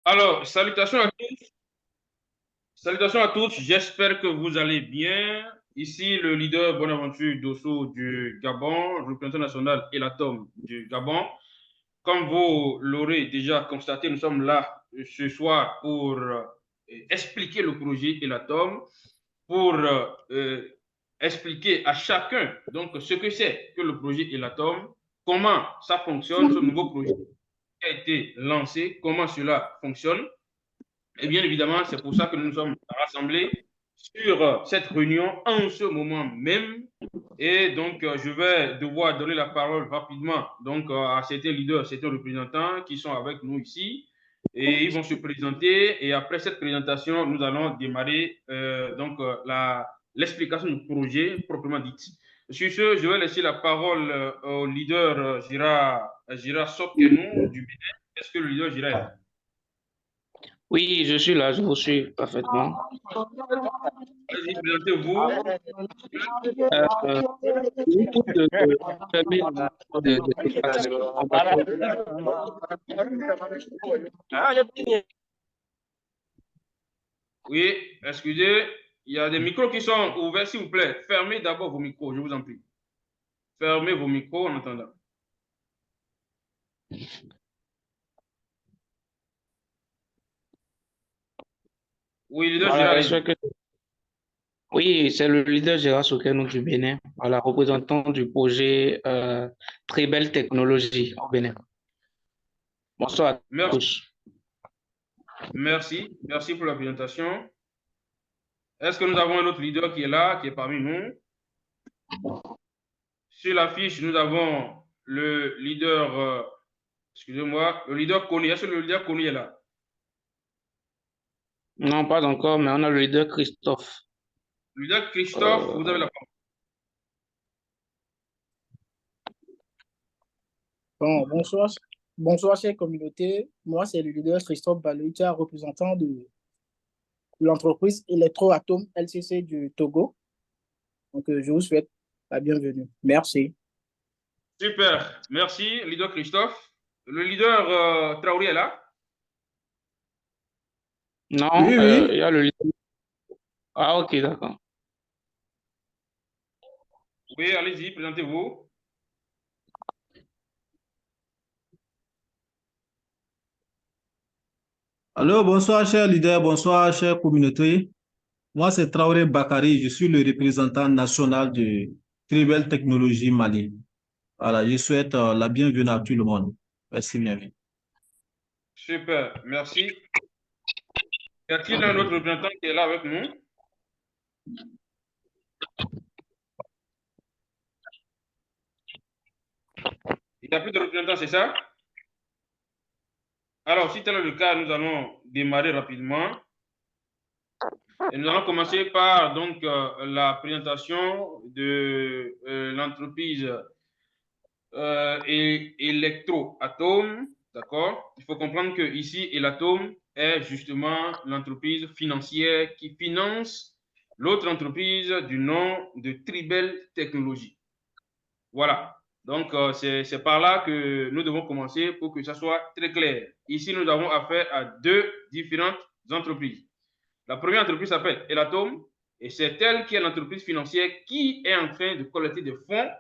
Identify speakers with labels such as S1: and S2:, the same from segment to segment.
S1: Alors, salutations à tous, j'espère que vous allez bien. Ici, le leader Bonaventure Dosso du Gabon, représentant national Elatom du Gabon. Comme vous l'aurez déjà constaté, nous sommes là ce soir pour expliquer le projet Elatom, pour expliquer à chacun donc ce que c'est que le projet Elatom, comment ça fonctionne, ce nouveau projet qui a été lancé, comment cela fonctionne. Et bien évidemment, c'est pour ça que nous nous sommes rassemblés sur cette réunion en ce moment même. Et donc, je vais devoir donner la parole rapidement donc, à certains leaders, certains représentants qui sont avec nous ici. Et ils vont se présenter. Et après cette présentation, nous allons démarrer l'explication du projet proprement dit. Sur ce, je vais laisser la parole au leader Gira Sokkenou du Bénin. Est-ce que le leader Gira est là?
S2: Oui, je suis là, je vous suis parfaitement.
S1: Allez-y, présentez-vous.
S2: Beaucoup de fermer
S1: Oui, excusez, il y a des micros qui sont ouverts, s'il vous plaît. Fermez d'abord vos micros, je vous en prie. Fermez vos micros en attendant. Oui, leader
S2: Voilà,
S1: Gérard,
S2: j'espère
S1: allez-y.
S2: que... Oui, c'est le leader Gérard Soukeno du Bénin, voilà, représentant du projet Très Belle Technologie au Bénin. Bonsoir à
S1: Merci,
S2: tous.
S1: merci pour la présentation. Est-ce que nous avons un autre leader qui est là, qui est parmi nous? Sur l'affiche, nous avons le leader, excusez-moi, le leader Kony. Est-ce que le leader Kony est là?
S2: Non, pas encore, mais on a le leader Christophe.
S1: Le leader Christophe, vous avez
S2: Euh,
S1: la parole.
S3: Bon, bonsoir, bonsoir, chère communauté. Moi, c'est le leader Christophe Baloïtia, représentant de l'entreprise Electroatom LCC du Togo. Donc, je vous souhaite la bienvenue. Merci.
S1: Super, merci, leader Christophe. Le leader Traoré est là?
S2: non,
S3: Oui, oui.
S2: il y a le leader. Ah, ok, d'accord.
S1: Oui, allez-y, présentez-vous.
S4: Alors, bonsoir, cher leader, bonsoir, chère communauté. Moi, c'est Traoré Bakari, je suis le représentant national de Tribal Technologie Mali. Voilà, je souhaite la bienvenue à tout le monde. Merci bien.
S1: Super, merci. Y a-t-il un autre représentant qui est là avec nous? Il n'y a plus de représentants, c'est ça? Alors, si tel est le cas, nous allons démarrer rapidement. Et nous allons commencer par donc, la présentation de l'entreprise Electroatom. D'accord? Il faut comprendre que ici, Elatom est justement l'entreprise financière qui finance l'autre entreprise du nom de Tribel Technologies. Voilà. Donc, c'est par là que nous devons commencer pour que ça soit très clair. Ici, nous avons affaire à deux différentes entreprises. La première entreprise s'appelle Elatom et c'est elle qui est l'entreprise financière qui est en train de collecter des fonds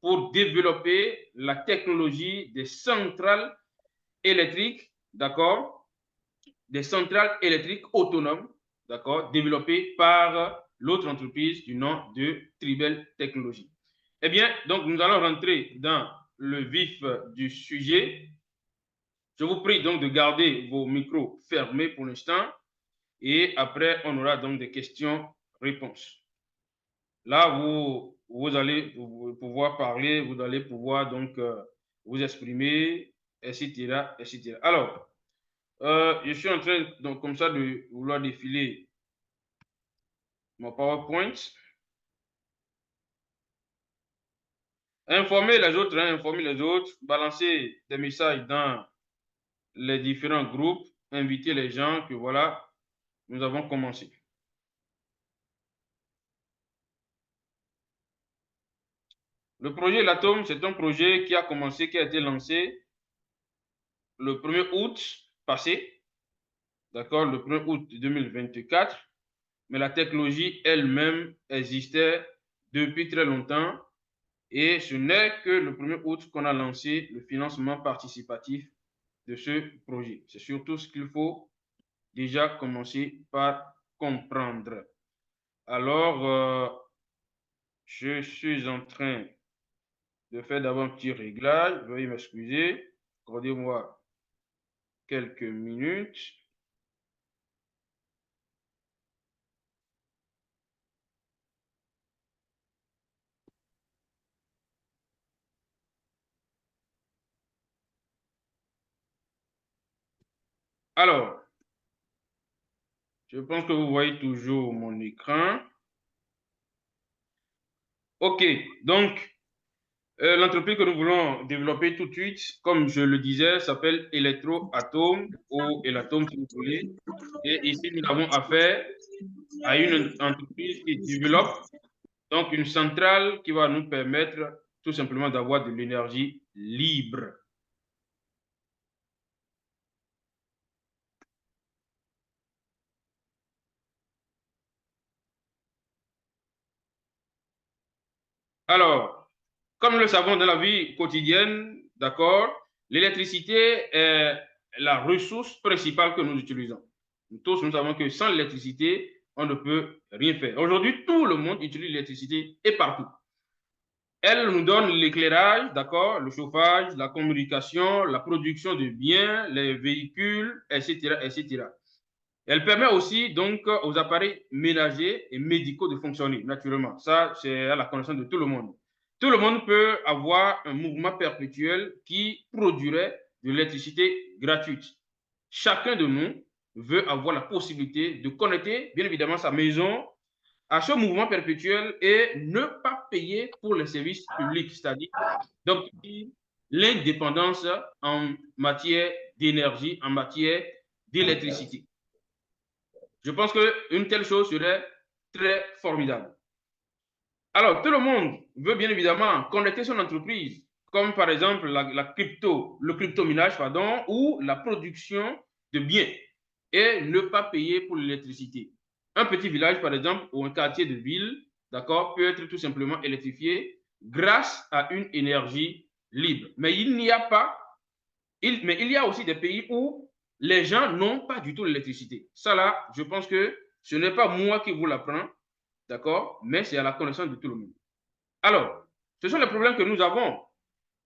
S1: pour développer la technologie des centrales électriques, d'accord, des centrales électriques autonomes, d'accord, développées par l'autre entreprise du nom de Tribel Technologies. Eh bien, donc nous allons rentrer dans le vif du sujet. Je vous prie donc de garder vos micros fermés pour l'instant et après, on aura donc des questions-réponses. Là, vous allez pouvoir parler, vous allez pouvoir donc vous exprimer, etc., etc. Alors, je suis en train, donc, comme ça, de vouloir défiler mon PowerPoint. Informer les autres, hein, informer les autres, balancer des messages dans les différents groupes, inviter les gens que voilà, nous avons commencé. Le projet L'Atome, c'est un projet qui a commencé, qui a été lancé le 1er août passé. d'accord, le 1er août 2024, mais la technologie elle-même existait depuis très longtemps et ce n'est que le 1er août qu'on a lancé le financement participatif de ce projet. C'est surtout ce qu'il faut déjà commencer par comprendre. Alors, je suis en train de faire d'abord un petit réglage. Veuillez m'excuser. Accordez-moi quelques minutes. Alors, je pense que vous voyez toujours mon écran. OK, donc l'entreprise que nous voulons développer tout de suite, comme je le disais, s'appelle Electroatom ou Elatom si vous voulez. Et ici, nous avons affaire à une entreprise qui développe donc une centrale qui va nous permettre tout simplement d'avoir de l'énergie libre. Alors, comme nous le savons dans la vie quotidienne, d'accord, l'électricité est la ressource principale que nous utilisons. Nous tous, nous savons que sans l'électricité, on ne peut rien faire. Aujourd'hui, tout le monde utilise l'électricité et partout. Elle nous donne l'éclairage, d'accord, le chauffage, la communication, la production de biens, les véhicules, etc., etc. Elle permet aussi donc aux appareils ménagers et médicaux de fonctionner naturellement. Ça, c'est à la connaissance de tout le monde. Tout le monde peut avoir un mouvement perpétuel qui produirait de l'électricité gratuite. Chacun de nous veut avoir la possibilité de connecter, bien évidemment, sa maison à ce mouvement perpétuel et ne pas payer pour les services publics, c'est-à-dire d'obtenir l'indépendance en matière d'énergie, en matière d'électricité. Je pense qu'une telle chose serait très formidable. Alors, tout le monde veut bien évidemment connecter son entreprise, comme par exemple le crypto-minage, pardon, ou la production de biens et ne pas payer pour l'électricité. Un petit village, par exemple, ou un quartier de ville, d'accord, peut être tout simplement électrifié grâce à une énergie libre. Mais il n'y a pas, mais il y a aussi des pays où les gens n'ont pas du tout l'électricité. Ça là, je pense que ce n'est pas moi qui vous l'apprends, d'accord, mais c'est à la connaissance de tout le monde. Alors, ce sont les problèmes que nous avons.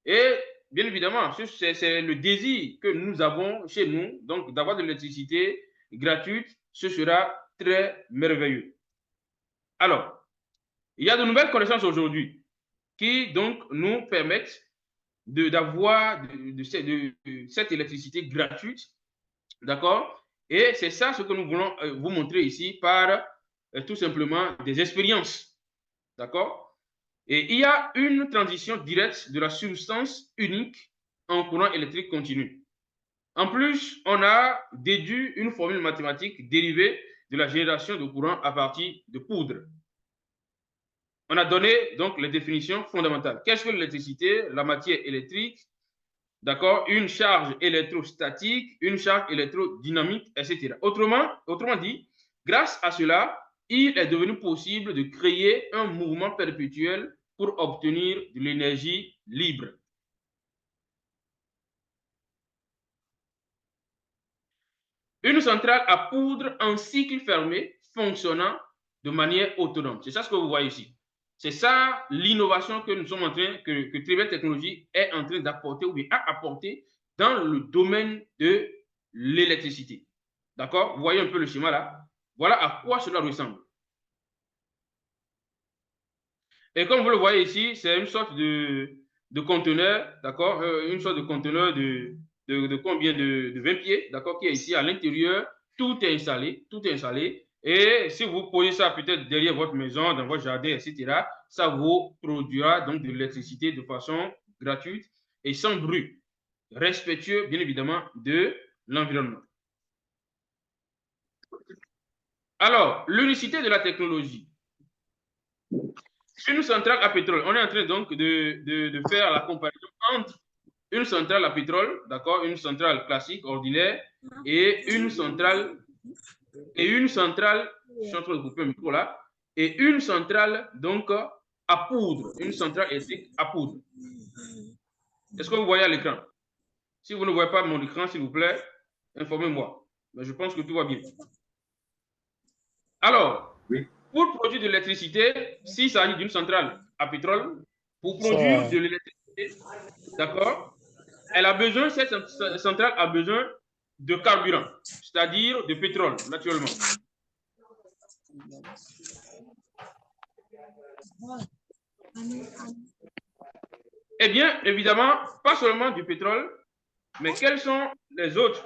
S1: Et bien évidemment, c'est le désir que nous avons chez nous, donc d'avoir de l'électricité gratuite, ce sera très merveilleux. Alors, il y a de nouvelles connaissances aujourd'hui qui donc nous permettent d'avoir cette électricité gratuite, d'accord? Et c'est ça ce que nous voulons vous montrer ici par tout simplement des expériences, d'accord? Et il y a une transition directe de la substance unique en courant électrique continu. En plus, on a déduit une formule mathématique dérivée de la génération de courant à partir de poudre. On a donné donc les définitions fondamentales. Qu'est-ce que l'électricité? La matière électrique, d'accord, une charge électrostatique, une charge électrodynamique, etc. Autrement dit, grâce à cela, il est devenu possible de créer un mouvement perpétuel pour obtenir de l'énergie libre. Une centrale à poudre en cycle fermé fonctionnant de manière autonome. C'est ça ce que vous voyez ici. C'est ça l'innovation que nous sommes en train, que Tribel Technologies est en train d'apporter ou bien a apporté dans le domaine de l'électricité. D'accord? Vous voyez un peu le schéma là. Voilà à quoi cela ressemble. Et comme vous le voyez ici, c'est une sorte de conteneur, d'accord? Une sorte de conteneur de combien de 20 pieds, d'accord? Qui est ici à l'intérieur. Tout est installé, tout est installé. Et si vous posez ça peut-être derrière votre maison, dans votre jardin, etc., ça vous produira donc de l'électricité de façon gratuite et sans bruit, respectueux bien évidemment de l'environnement. Alors, l'unicité de la technologie. Une centrale à pétrole, on est en train donc de faire la comparaison entre une centrale à pétrole, d'accord, une centrale classique, ordinaire, et une centrale, je suis en train de couper le micro là, et une centrale donc à poudre, une centrale électrique à poudre. Est-ce que vous voyez à l'écran? Si vous ne voyez pas mon écran, s'il vous plaît, informez-moi. Mais je pense que tout va bien. Alors, oui, pour produire de l'électricité, s'il s'agit d'une centrale à pétrole, pour produire de l'électricité, d'accord, elle a besoin, cette centrale a besoin de carburant, c'est-à-dire de pétrole, naturellement. Eh bien, évidemment, pas seulement du pétrole, mais quels sont les autres?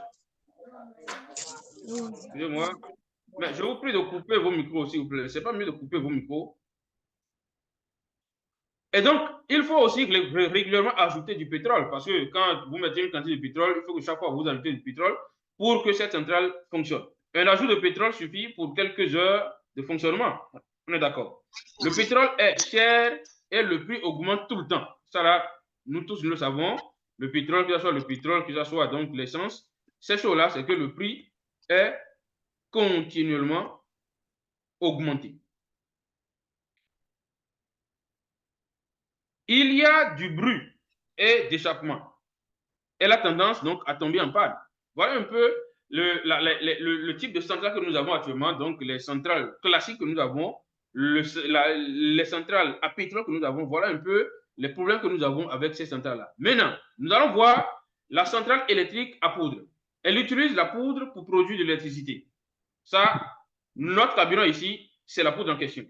S1: Excusez-moi. Mais je vous prie de couper vos micros, s'il vous plaît. C'est pas mieux de couper vos micros. Et donc, il faut aussi régulièrement ajouter du pétrole, parce que quand vous mettez une quantité de pétrole, il faut que chaque fois vous ajoutez du pétrole pour que cette centrale fonctionne. Un ajout de pétrole suffit pour quelques heures de fonctionnement. On est d'accord. Le pétrole est cher et le prix augmente tout le temps. Ça là, nous tous nous le savons. Le pétrole, que ce soit le pétrole, que ce soit donc l'essence, ces choses-là, c'est que le prix est continuellement augmenté. Il y a du bruit et d'échappement. Elle a tendance donc à tomber en panne. Voilà un peu le type de centrale que nous avons actuellement, donc les centrales classiques que nous avons, les centrales à pétrole que nous avons. Voilà un peu les problèmes que nous avons avec ces centrales-là. Maintenant, nous allons voir la centrale électrique à poudre. Elle utilise la poudre pour produire de l'électricité. Ça, notre carburant ici, c'est la poudre en question.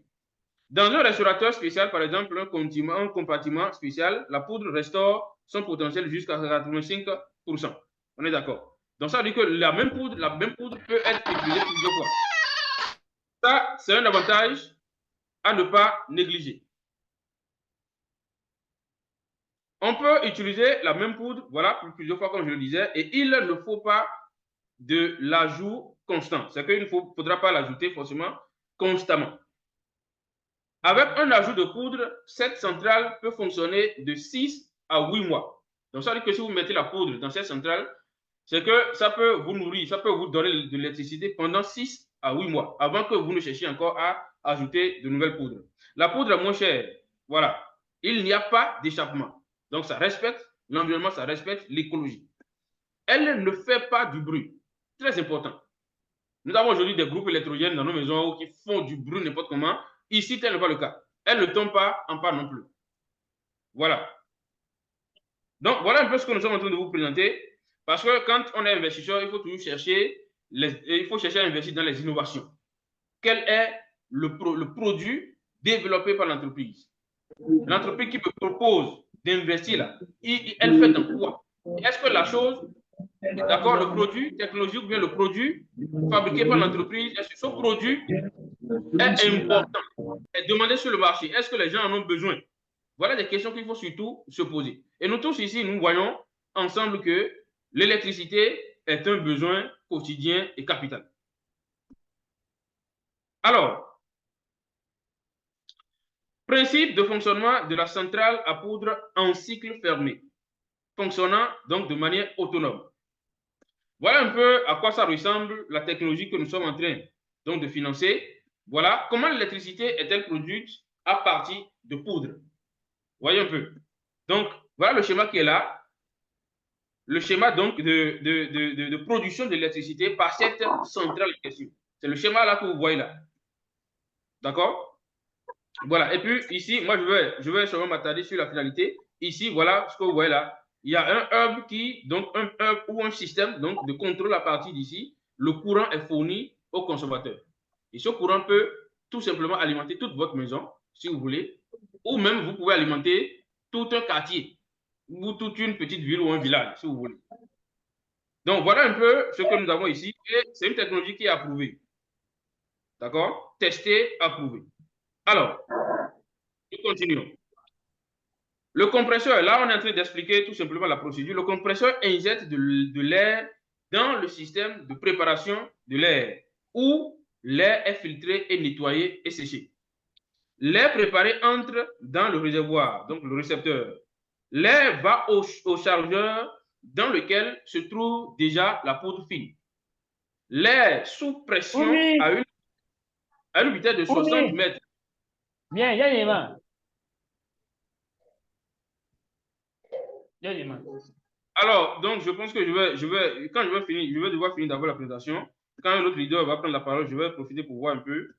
S1: Dans un restaurateur spécial, par exemple, un compartiment spécial, la poudre restaure son potentiel jusqu'à 85%. On est d'accord. Donc, ça veut dire que la même poudre peut être utilisée plusieurs fois. Ça, c'est un avantage à ne pas négliger. On peut utiliser la même poudre, voilà, plusieurs fois, comme je le disais, et il ne faut pas de l'ajout constant. C'est qu'il ne faudra pas l'ajouter forcément constamment. Avec un ajout de poudre, cette centrale peut fonctionner de 6 à 8 mois. Donc, ça veut dire que si vous mettez la poudre dans cette centrale, c'est que ça peut vous nourrir, ça peut vous donner de l'électricité pendant 6 à 8 mois, avant que vous ne cherchiez encore à ajouter de nouvelles poudres. La poudre est moins chère, voilà. Il n'y a pas d'échappement. Donc, ça respecte l'environnement, ça respecte l'écologie. Elle ne fait pas du bruit. Très important. Nous avons aujourd'hui des groupes électrogènes dans nos maisons qui font du bruit n'importe comment. Ici, tel n'est pas le cas. Elle ne tombe pas en panne non plus. Voilà. Donc, voilà un peu ce que nous sommes en train de vous présenter. Parce que quand on est investisseur, il faut toujours chercher, à investir dans les innovations. Quel est le produit développé par l'entreprise? L'entreprise qui me propose d'investir là, elle fait dans quoi? Est-ce que la chose, d'accord, le produit technologique ou bien le produit fabriqué par l'entreprise, est-ce que ce produit est important, est demandé sur le marché? Est-ce que les gens en ont besoin? Voilà des questions qu'il faut surtout se poser. Et nous tous ici, nous voyons ensemble que l'électricité est un besoin quotidien et capital. Alors, principe de fonctionnement de la centrale à poudre en cycle fermé, fonctionnant donc de manière autonome. Voilà un peu à quoi ça ressemble la technologie que nous sommes en train donc de financer. Voilà comment l'électricité est-elle produite à partir de poudre. Voyez un peu. Donc, voilà le schéma qui est là. Le schéma donc de production de l'électricité par cette centrale en question. C'est le schéma là que vous voyez là. D'accord? Voilà. Et puis ici, moi, je vais seulement m'attarder sur la finalité. Ici, voilà ce que vous voyez là. Il y a un hub un hub ou un système donc, de contrôle à partir d'ici. Le courant est fourni au consommateur. Et ce courant peut tout simplement alimenter toute votre maison, si vous voulez, ou même vous pouvez alimenter tout un quartier, ou toute une petite ville ou un village, si vous voulez. Donc, voilà un peu ce que nous avons ici. C'est une technologie qui est approuvée. D'accord? Testée, approuvée. Alors, nous continuons. Le compresseur, là, on est en train d'expliquer tout simplement la procédure. Le compresseur injecte de l'air dans le système de préparation de l'air, où l'air est filtré et nettoyé et séché. L'air préparé entre dans le réservoir, donc le récepteur. l'air va au chargeur dans lequel se trouve déjà la poudre fine. L'air sous pression à une vitesse de 60 mètres.
S5: Bien,
S1: Alors, donc, je pense que quand je vais finir, je vais devoir finir d'abord la présentation. Quand un autre leader va prendre la parole, je vais profiter pour voir un peu,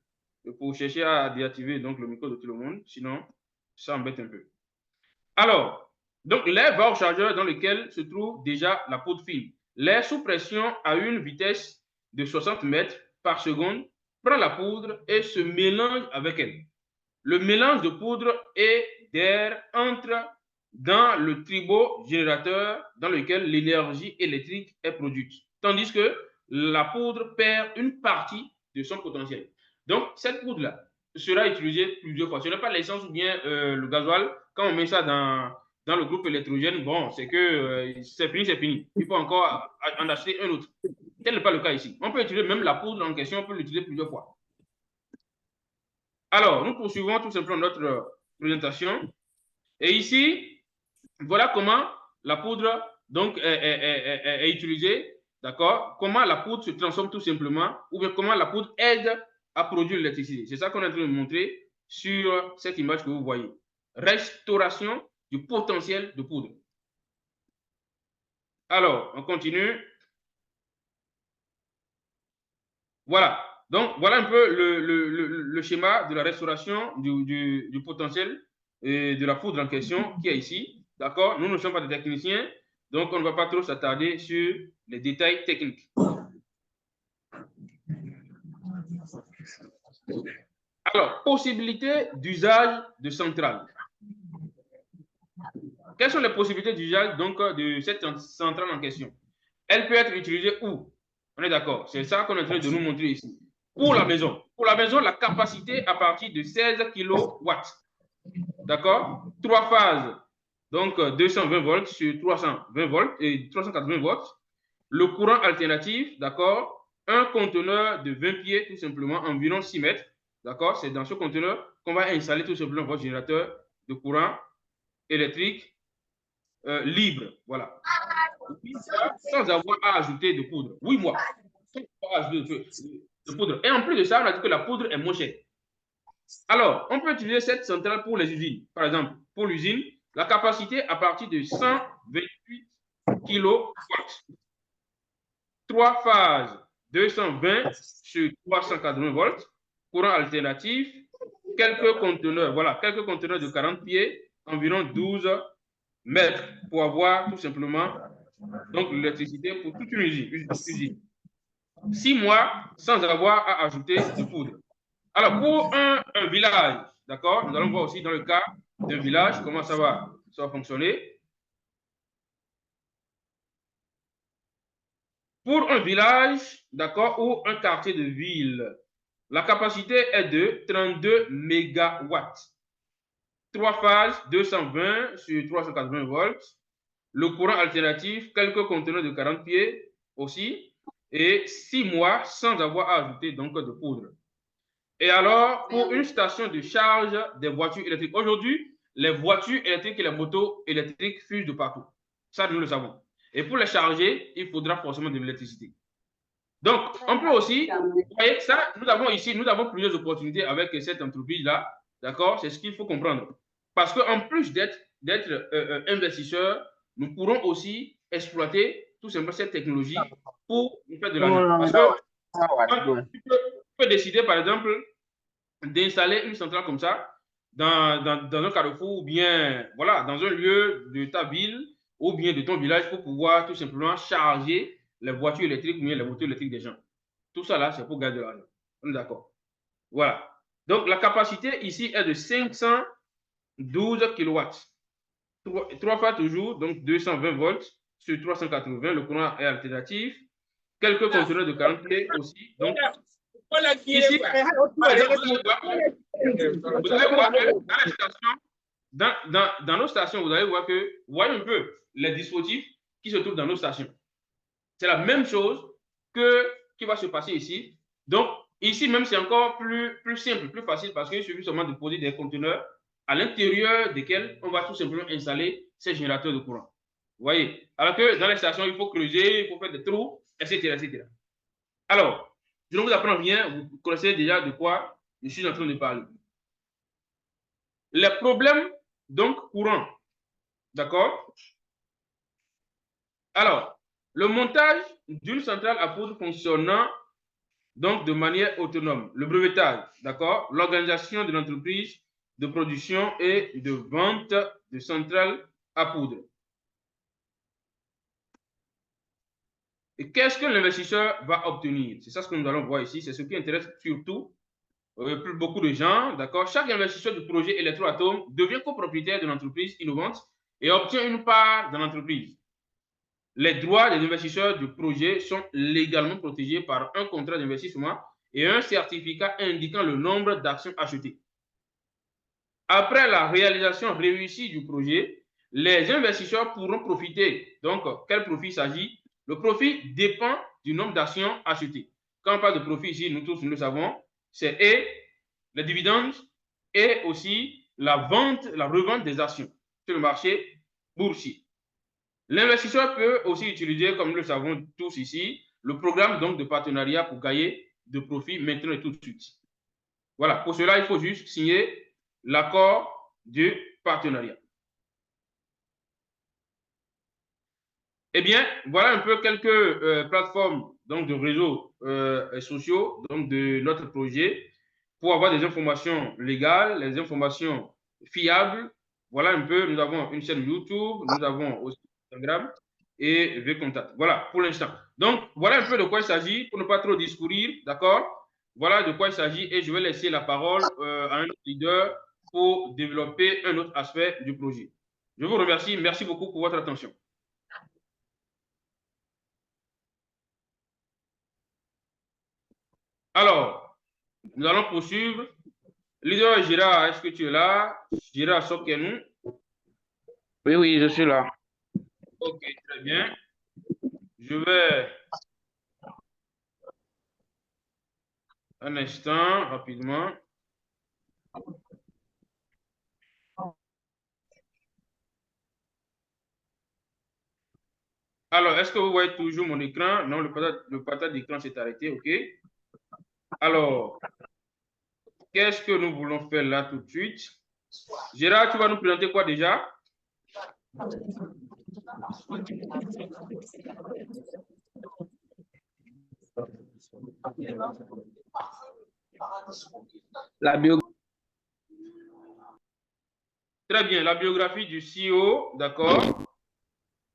S1: pour chercher à déactiver donc, le micro de tout le monde. Sinon, ça embête un peu. Alors, donc, l'air va au chargeur dans lequel se trouve déjà la poudre fine. L'air sous pression à une vitesse de 60 mètres par seconde prend la poudre et se mélange avec elle. Le mélange de poudre et d'air entre dans le turbogénérateur dans lequel l'énergie électrique est produite, tandis que la poudre perd une partie de son potentiel. Donc, cette poudre-là sera utilisée plusieurs fois. Ce n'est pas l'essence ou bien le gasoil. Quand on met ça dans le groupe électrogène, bon, c'est que c'est fini, c'est fini. Il faut encore en acheter un autre. Tel n'est pas le cas ici. On peut utiliser même la poudre en question, on peut l'utiliser plusieurs fois. Alors, nous poursuivons tout simplement notre présentation. Et ici, voilà comment la poudre donc, est utilisée, d'accord? Comment la poudre se transforme tout simplement, ou bien comment la poudre aide à produire l'électricité. C'est ça qu'on est en train de montrer sur cette image que vous voyez. Restauration du potentiel de poudre. Alors, on continue. Voilà. Donc, voilà un peu le schéma de la restauration du potentiel de la poudre en question qui est ici. D'accord? Nous ne sommes pas des techniciens, donc on ne va pas trop s'attarder sur les détails techniques. Alors, possibilité d'usage de centrale. Quelles sont les possibilités d'usage donc de cette centrale en question? Elle peut être utilisée où? On est d'accord? C'est ça qu'on est en train de nous montrer ici. Pour la maison. Pour la maison, la capacité à partir de 16 kW. D'accord? 3 phases. Donc, 220 volts sur 320 volts et 380 volts. Le courant alternatif, d'accord? Un conteneur de 20 pieds, tout simplement, environ 6 mètres. D'accord? C'est dans ce conteneur qu'on va installer tout simplement votre générateur de courant électrique libre. Voilà. Sans avoir à ajouter de poudre. Oui, moi. Sans avoir à ajouter de poudre. Et en plus de ça, on a dit que la poudre est moins chère. Alors, on peut utiliser cette centrale pour les usines. Par exemple, pour l'usine, la capacité à partir de 128 kW. 3 phases, 220 sur 380 volts. Courant alternatif, quelques conteneurs, voilà, quelques conteneurs de 40 pieds, environ 12 mètres pour avoir tout simplement donc l'électricité pour toute une usine. 6 mois sans avoir à ajouter de poudre. Alors, pour un village, d'accord, nous allons voir aussi dans le cas d'un village comment ça va fonctionner. Pour un village, d'accord, ou un quartier de ville, la capacité est de 32 MW. 3 phases, 220 sur 380 volts. Le courant alternatif, quelques conteneurs de 40 pieds aussi, et 6 mois sans avoir à ajouter donc de poudre. Et alors, pour une station de charge des voitures électriques, aujourd'hui, les voitures électriques et les motos électriques fusent de partout. Ça, nous le savons. Et pour les charger, il faudra forcément de l'électricité. Donc, on peut aussi, vous voyez, ça, nous avons plusieurs opportunités avec cette entreprise-là. D'accord? C'est ce qu'il faut comprendre. Parce qu'en plus d'être investisseurs, nous pourrons aussi exploiter tout simplement cette technologie pour faire de l'argent. Parce que tu peux décider, par exemple, d'installer une centrale comme ça dans un carrefour ou bien voilà, dans un lieu de ta ville ou bien de ton village pour pouvoir tout simplement charger les voitures électriques ou bien les motos électriques des gens. Tout ça là, c'est pour gagner de l'argent. On est d'accord? Voilà. Donc, la capacité ici est de 512 kW. 3 fois toujours, donc 220 volts sur 380. Le courant est alternatif. Quelques conteneurs de 40 pieds aussi. Donc, ici, par exemple, vous allez voir que dans nos stations, vous allez voir que, voyez un peu les dispositifs qui se trouvent dans nos stations. C'est la même chose qui va se passer ici. Donc, ici même, c'est encore plus simple, plus facile parce qu'il suffit seulement de poser des conteneurs à l'intérieur desquels on va tout simplement installer ces générateurs de courant. Vous voyez? Alors que dans les stations, il faut creuser, il faut faire des trous, etc., etc. Alors, je ne vous apprends rien, vous connaissez déjà de quoi je suis en train de parler. Les problèmes, donc, courants. D'accord? Alors, le montage d'une centrale à poudre fonctionnant donc de manière autonome, le brevetage, d'accord? L'organisation de l'entreprise de production et de vente de centrales à poudre. Et qu'est-ce que l'investisseur va obtenir? C'est ça ce que nous allons voir ici, c'est ce qui intéresse surtout beaucoup de gens, d'accord? Chaque investisseur du projet Electroatom devient copropriétaire de l'entreprise innovante et obtient une part de l'entreprise. Les droits des investisseurs du projet sont légalement protégés par un contrat d'investissement et un certificat indiquant le nombre d'actions achetées. Après la réalisation réussie du projet, les investisseurs pourront profiter. Donc, quel profit s'agit? Le profit dépend du nombre d'actions achetées. Quand on parle de profit ici, nous tous nous le savons, c'est et les dividendes et aussi la vente, la revente des actions sur le marché boursier. L'investisseur peut aussi utiliser, comme nous le savons tous ici, le programme donc de partenariat pour gagner de profit maintenant et tout de suite. Voilà, pour cela, il faut juste signer l'accord de partenariat. Eh bien, voilà un peu quelques plateformes donc, de réseaux sociaux donc, de notre projet pour avoir des informations légales, les informations fiables. Voilà un peu, nous avons une chaîne YouTube, nous avons aussi Instagram et VContact. Voilà, pour l'instant. Donc, voilà un peu de quoi il s'agit, pour ne pas trop discourir, d'accord? Voilà de quoi il s'agit et je vais laisser la parole à un autre leader pour développer un autre aspect du projet. Je vous remercie. Merci beaucoup pour votre attention. Alors, nous allons poursuivre. Leader Gérard, est-ce que tu es là? Gérard Sokenou.
S2: Oui, oui, je suis là.
S1: Ok, très bien. Je vais un instant, rapidement. Alors, est-ce que vous voyez toujours mon écran? Non, le partage d'écran s'est arrêté, ok? Alors, qu'est-ce que nous voulons faire là tout de suite? Gérard, tu vas nous présenter quoi déjà?
S2: La biographie.
S1: Très bien, la biographie du CEO, d'accord.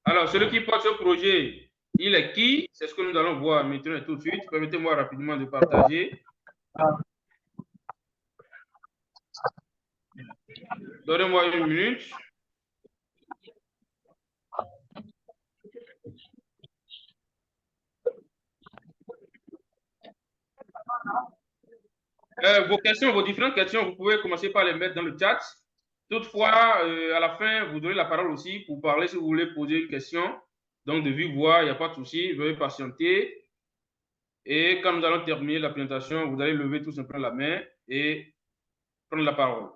S1: Alors, celui qui porte ce projet, il est qui? C'est ce que nous allons voir maintenant et tout de suite. Permettez-moi rapidement de partager. Donnez-moi une minute. Vos questions, vos différentes questions, vous pouvez commencer par les mettre dans le chat. Toutefois, à la fin, vous donnez la parole aussi pour parler si vous voulez poser une question. Donc, de vive voix, il n'y a pas de souci, veuillez patienter. Et quand nous allons terminer la présentation, vous allez lever tout simplement la main et prendre la parole.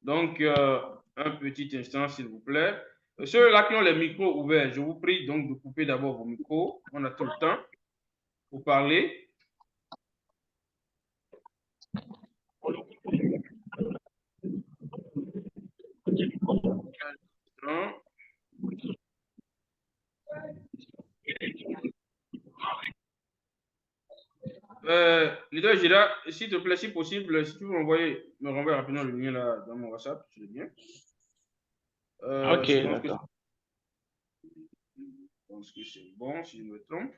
S1: Donc, un petit instant, s'il vous plaît. Ceux-là qui ont les micros ouverts, je vous prie donc de couper d'abord vos micros. On a tout le temps pour parler. Leader Gérard, s'il te plaît, si possible, si tu veux me renvoyer rapidement le lien là dans mon WhatsApp, je veux bien.
S2: Ok, d'accord.
S1: Je pense que c'est bon, si je me trompe.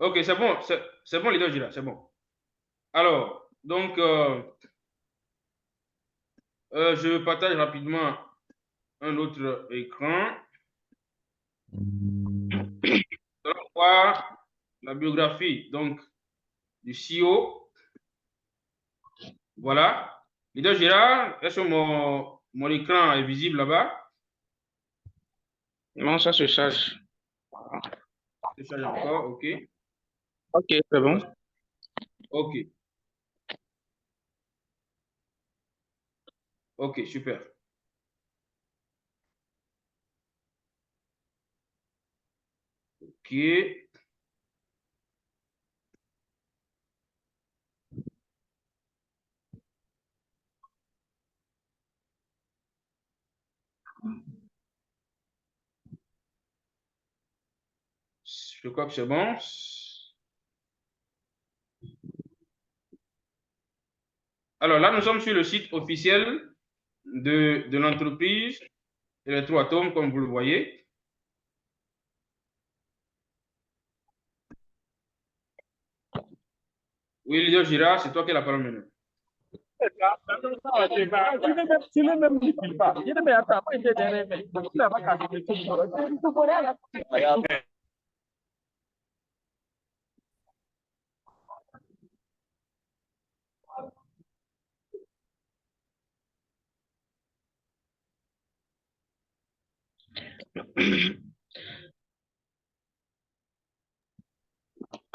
S1: Ok, c'est bon, leader Gérard, c'est bon. Alors, donc, je partage rapidement un autre écran. Nous allons voir la biographie donc, du CEO. Voilà. Leader Gérard, est-ce que mon écran est visible là-bas?
S2: Non, ça se charge.
S1: Je charge encore, OK.
S2: Ok, c'est bon.
S1: OK. OK, super. OK. Je crois que c'est bon. Alors là, nous sommes sur le site officiel de l'entreprise Electroatom, comme vous le voyez. Oui, leader Gira, c'est toi qui as la parole maintenant.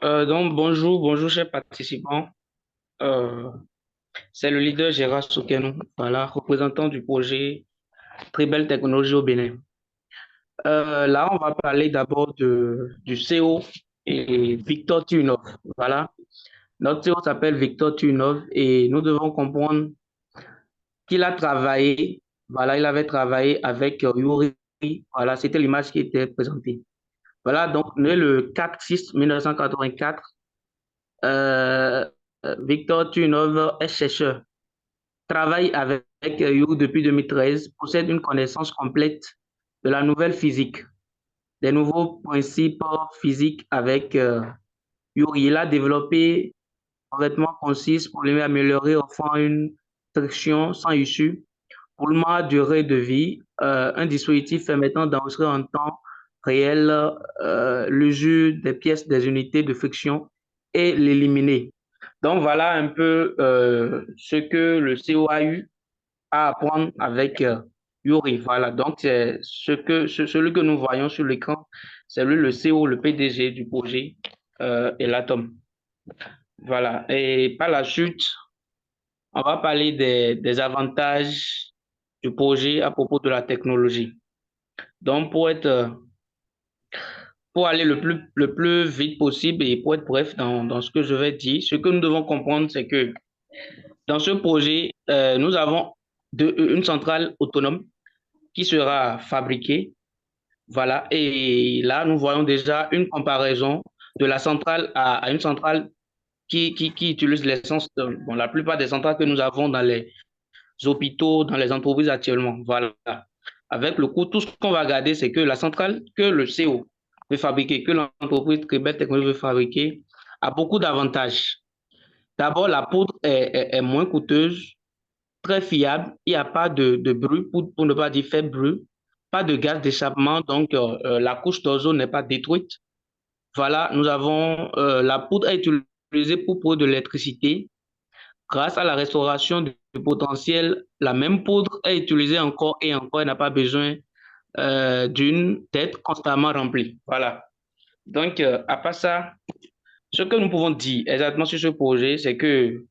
S2: Donc, bonjour, chers participants. C'est le leader Gérard Soukenou, voilà, représentant du projet Très Belle Technologie au Bénin. Là, on va parler d'abord du CEO et Victor Tunov. Voilà, notre CEO s'appelle Victor Tunov et nous devons comprendre qu'il a travaillé, voilà, il avait travaillé avec Yuri. Voilà, c'était l'image qui était présentée. Voilà, donc, né le 4/6/1984, euh, Victor Tunov est chercheur, travaille avec Yuri depuis 2013, possède une connaissance complète de la nouvelle physique, des nouveaux principes physiques avec Yuri. Il a développé un vêtement concis pour lui améliorer, offrant une traction sans issue, roulement à durée de vie, un dispositif permettant d'enregistrer en temps réel l'usure des pièces des unités de friction et l'éliminer. Donc voilà un peu ce que le CO a eu à apprendre avec Yuri. Voilà, donc c'est celui que nous voyons sur l'écran, c'est lui le CO, le PDG du projet Elatom. Voilà, et par la suite, on va parler des avantages du projet à propos de la technologie. Donc, pour aller le plus vite possible et pour être bref dans ce que je vais dire, ce que nous devons comprendre, c'est que dans ce projet, nous avons une centrale autonome qui sera fabriquée. Voilà, et là, nous voyons déjà une comparaison de la centrale à une centrale qui utilise l'essence. Bon, la plupart des centrales que nous avons dans les hôpitaux, dans les entreprises actuellement. Voilà. Avec le coût, tout ce qu'on va regarder, c'est que la centrale que le CO veut fabriquer, que l'entreprise Très Belle Technologie veut fabriquer, a beaucoup d'avantages. D'abord, la poudre est moins coûteuse, très fiable. Il n'y a pas de bruit, pour ne pas dire faible bruit, pas de gaz d'échappement, donc la couche d'ozone n'est pas détruite. Voilà, nous avons la poudre est utilisée pour produire de l'électricité. Grâce à la restauration du potentiel, la même poudre est utilisée encore et encore et n'a pas besoin d'être constamment remplie. Voilà. Donc, à part ça, ce que nous pouvons dire exactement sur ce projet, c'est que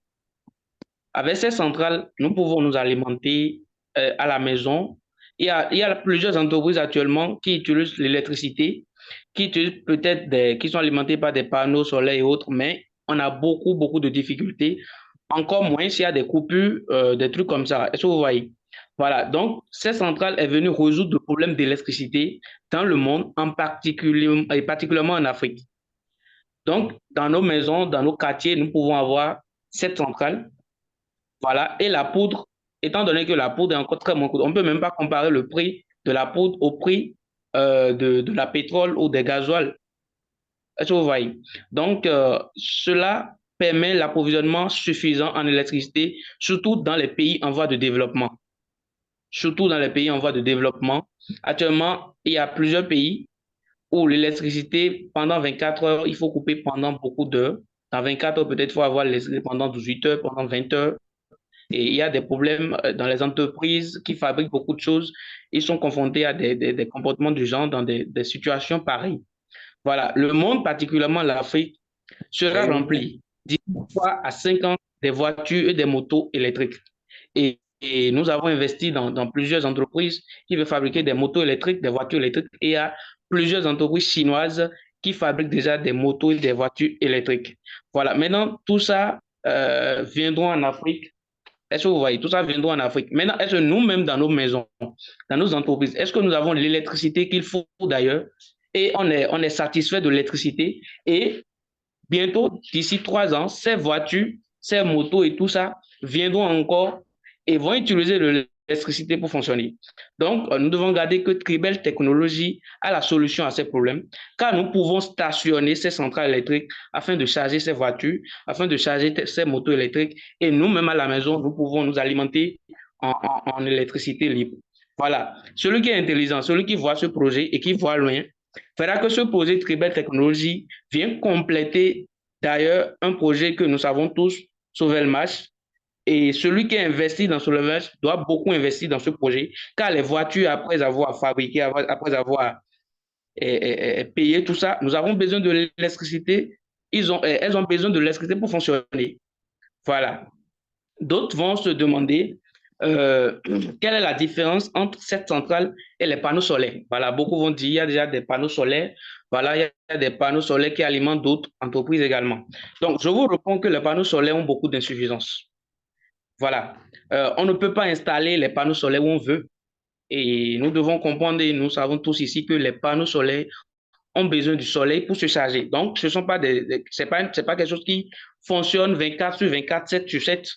S2: avec ces centrales, nous pouvons nous alimenter à la maison. Il y a plusieurs entreprises actuellement qui utilisent l'électricité, qui utilisent qui sont alimentées par des panneaux solaires et autres, mais on a beaucoup, beaucoup de difficultés. Encore moins s'il y a des coupures, des trucs comme ça. Est-ce que vous voyez? Voilà. Donc, cette centrale est venue résoudre le problème d'électricité dans le monde, en particulier, et particulièrement en Afrique. Donc, dans nos maisons, dans nos quartiers, nous pouvons avoir cette centrale. Voilà. Et la poudre, étant donné que la poudre est encore très moins coûteuse, on ne peut même pas comparer le prix de la poudre au prix de la pétrole ou des gasoils. Est-ce que vous voyez? Donc, cela permet l'approvisionnement suffisant en électricité, surtout dans les pays en voie de développement. Surtout dans les pays en voie de développement. Actuellement, il y a plusieurs pays où l'électricité, pendant 24 heures, il faut couper pendant beaucoup d'heures. Dans 24 heures, peut-être, il faut avoir l'électricité pendant 18 heures, pendant 20 heures. Et il y a des problèmes dans les entreprises qui fabriquent beaucoup de choses. Ils sont confrontés à des comportements du genre dans des situations pareilles. Voilà, le monde, particulièrement l'Afrique, sera
S1: Oui.
S2: rempli d'ici 3 à 5 ans des voitures et des motos électriques. Et nous avons investi dans plusieurs entreprises qui veulent fabriquer des motos électriques, des voitures électriques. Et il y a plusieurs entreprises chinoises qui fabriquent déjà des motos et des voitures électriques. Voilà, maintenant, tout ça viendront en Afrique. Est-ce que vous voyez, tout ça viendra en Afrique. Maintenant, est-ce que nous-mêmes, dans nos maisons, dans nos entreprises, est-ce que nous avons l'électricité qu'il faut d'ailleurs et on est satisfait de l'électricité et bientôt, d'ici 3 ans, ces voitures, ces motos et tout ça viendront encore et vont utiliser de l'électricité pour fonctionner. Donc, nous devons garder que Tribel Technologies a la solution à ces problèmes, car nous pouvons stationner ces centrales électriques afin de charger ces voitures, afin de charger ces motos électriques, et nous-mêmes à la maison, nous pouvons nous alimenter en électricité libre. Voilà. Celui qui est intelligent, celui qui voit ce projet et qui voit loin, fera que ce projet Tribel Technologies vient compléter d'ailleurs un projet que nous savons tous, Sauvel-Match. Et celui qui investit dans Sauvel-Match doit beaucoup investir dans ce projet, car les voitures, après avoir fabriqué, après avoir payé tout ça, nous avons besoin de l'électricité. Elles ont besoin de l'électricité pour fonctionner. Voilà. D'autres vont se demander quelle est la différence entre cette centrale et les panneaux solaires. Voilà, beaucoup vont dire qu'il y a déjà des panneaux solaires. Voilà, il y a des panneaux solaires qui alimentent d'autres entreprises également. Donc, je vous réponds que les panneaux solaires ont beaucoup d'insuffisances. Voilà. On ne peut pas installer les panneaux solaires où on veut. Et nous devons comprendre, et nous savons tous ici, que les panneaux solaires ont besoin du soleil pour se charger. Donc, ce sont pas c'est pas quelque chose qui fonctionne 24 sur 24, 7 sur 7.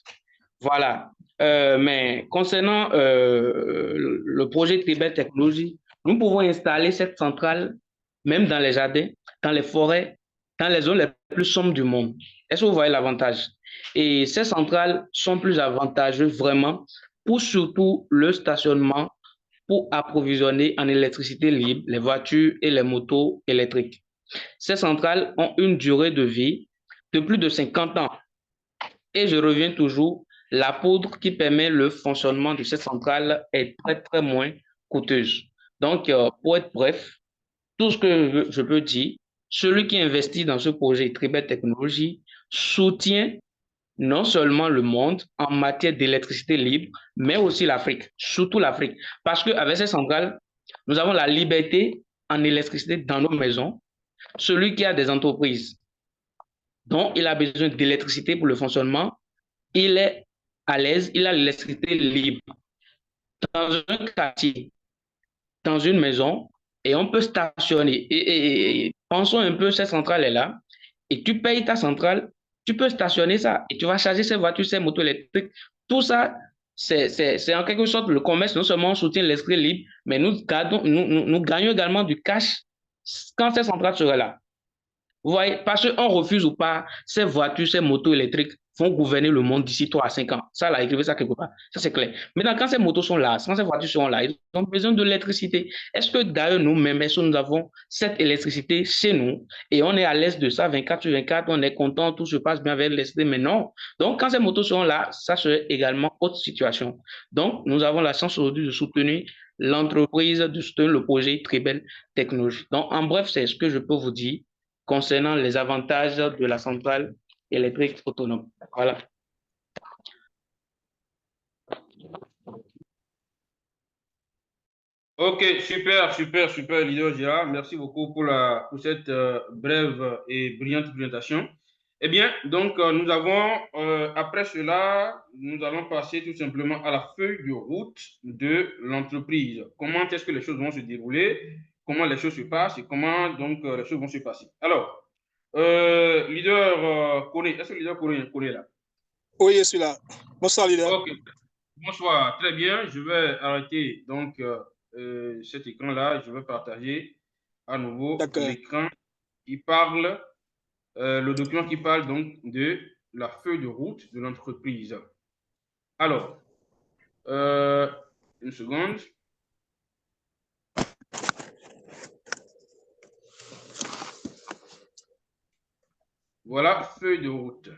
S2: Voilà. Mais concernant le projet Tribel Technologies, nous pouvons installer cette centrale même dans les jardins, dans les forêts, dans les zones les plus sombres du monde. Est-ce que vous voyez l'avantage? Et ces centrales sont plus avantageuses vraiment pour surtout le stationnement pour approvisionner en électricité libre les voitures et les motos électriques. Ces centrales ont une durée de vie de plus de 50 ans. Et je reviens toujours, la poudre qui permet le fonctionnement de cette centrale est très, très moins coûteuse. Donc, pour être bref, tout ce que je peux dire, celui qui investit dans ce projet Tribel Technologies soutient non seulement le monde en matière d'électricité libre, mais aussi l'Afrique, surtout l'Afrique. Parce qu'avec ces centrales, nous avons la liberté en électricité dans nos maisons. Celui qui a des entreprises dont il a besoin d'électricité pour le fonctionnement, il est à l'aise, il a l'électricité libre. Dans un quartier, dans une maison, et on peut stationner. Et pensons un peu, cette centrale est là, et tu payes ta centrale, tu peux stationner ça, et tu vas charger ces voitures, ces motos électriques. Tout ça, c'est en quelque sorte le commerce. Non seulement on soutient l'esprit libre, mais nous gagnons également du cash quand cette centrale sera là. Vous voyez, parce qu'on refuse ou pas, ces voitures, ces motos électriques vont gouverner le monde d'ici 3 à 5 ans. Ça, là, écrivez ça quelque part. Ça, c'est clair. Maintenant, quand ces motos sont là, quand ces voitures sont là, ils ont besoin de l'électricité. Est-ce que d'ailleurs, nous-mêmes, est-ce que nous avons cette électricité chez nous et on est à l'aise de ça 24 sur 24, on est content, tout se passe bien avec l'électricité, mais non. Donc, quand ces motos sont là, ça serait également autre situation. Donc, nous avons la chance aujourd'hui de soutenir l'entreprise, de soutenir le projet Tribel Technologies. Donc, en bref, c'est ce que je peux vous dire concernant les avantages de la centrale électrique autonome. Voilà.
S1: Ok, super, super, super, leader Gérard. Merci beaucoup pour cette brève et brillante présentation. Eh bien, donc, après cela, nous allons passer tout simplement à la feuille de route de l'entreprise. Comment est-ce que les choses vont se dérouler, comment les choses se passent et comment donc les choses vont se passer. Alors, leader Kone, est-ce que le leader Kone est là?
S5: Oui, je suis là. Bonsoir, leader.
S1: Ok, bonsoir, très bien. Je vais arrêter donc cet écran-là. Je vais partager à nouveau l'écran qui parle, le document qui parle donc de la feuille de route de l'entreprise. Alors, une seconde. Voilà, feuille de route.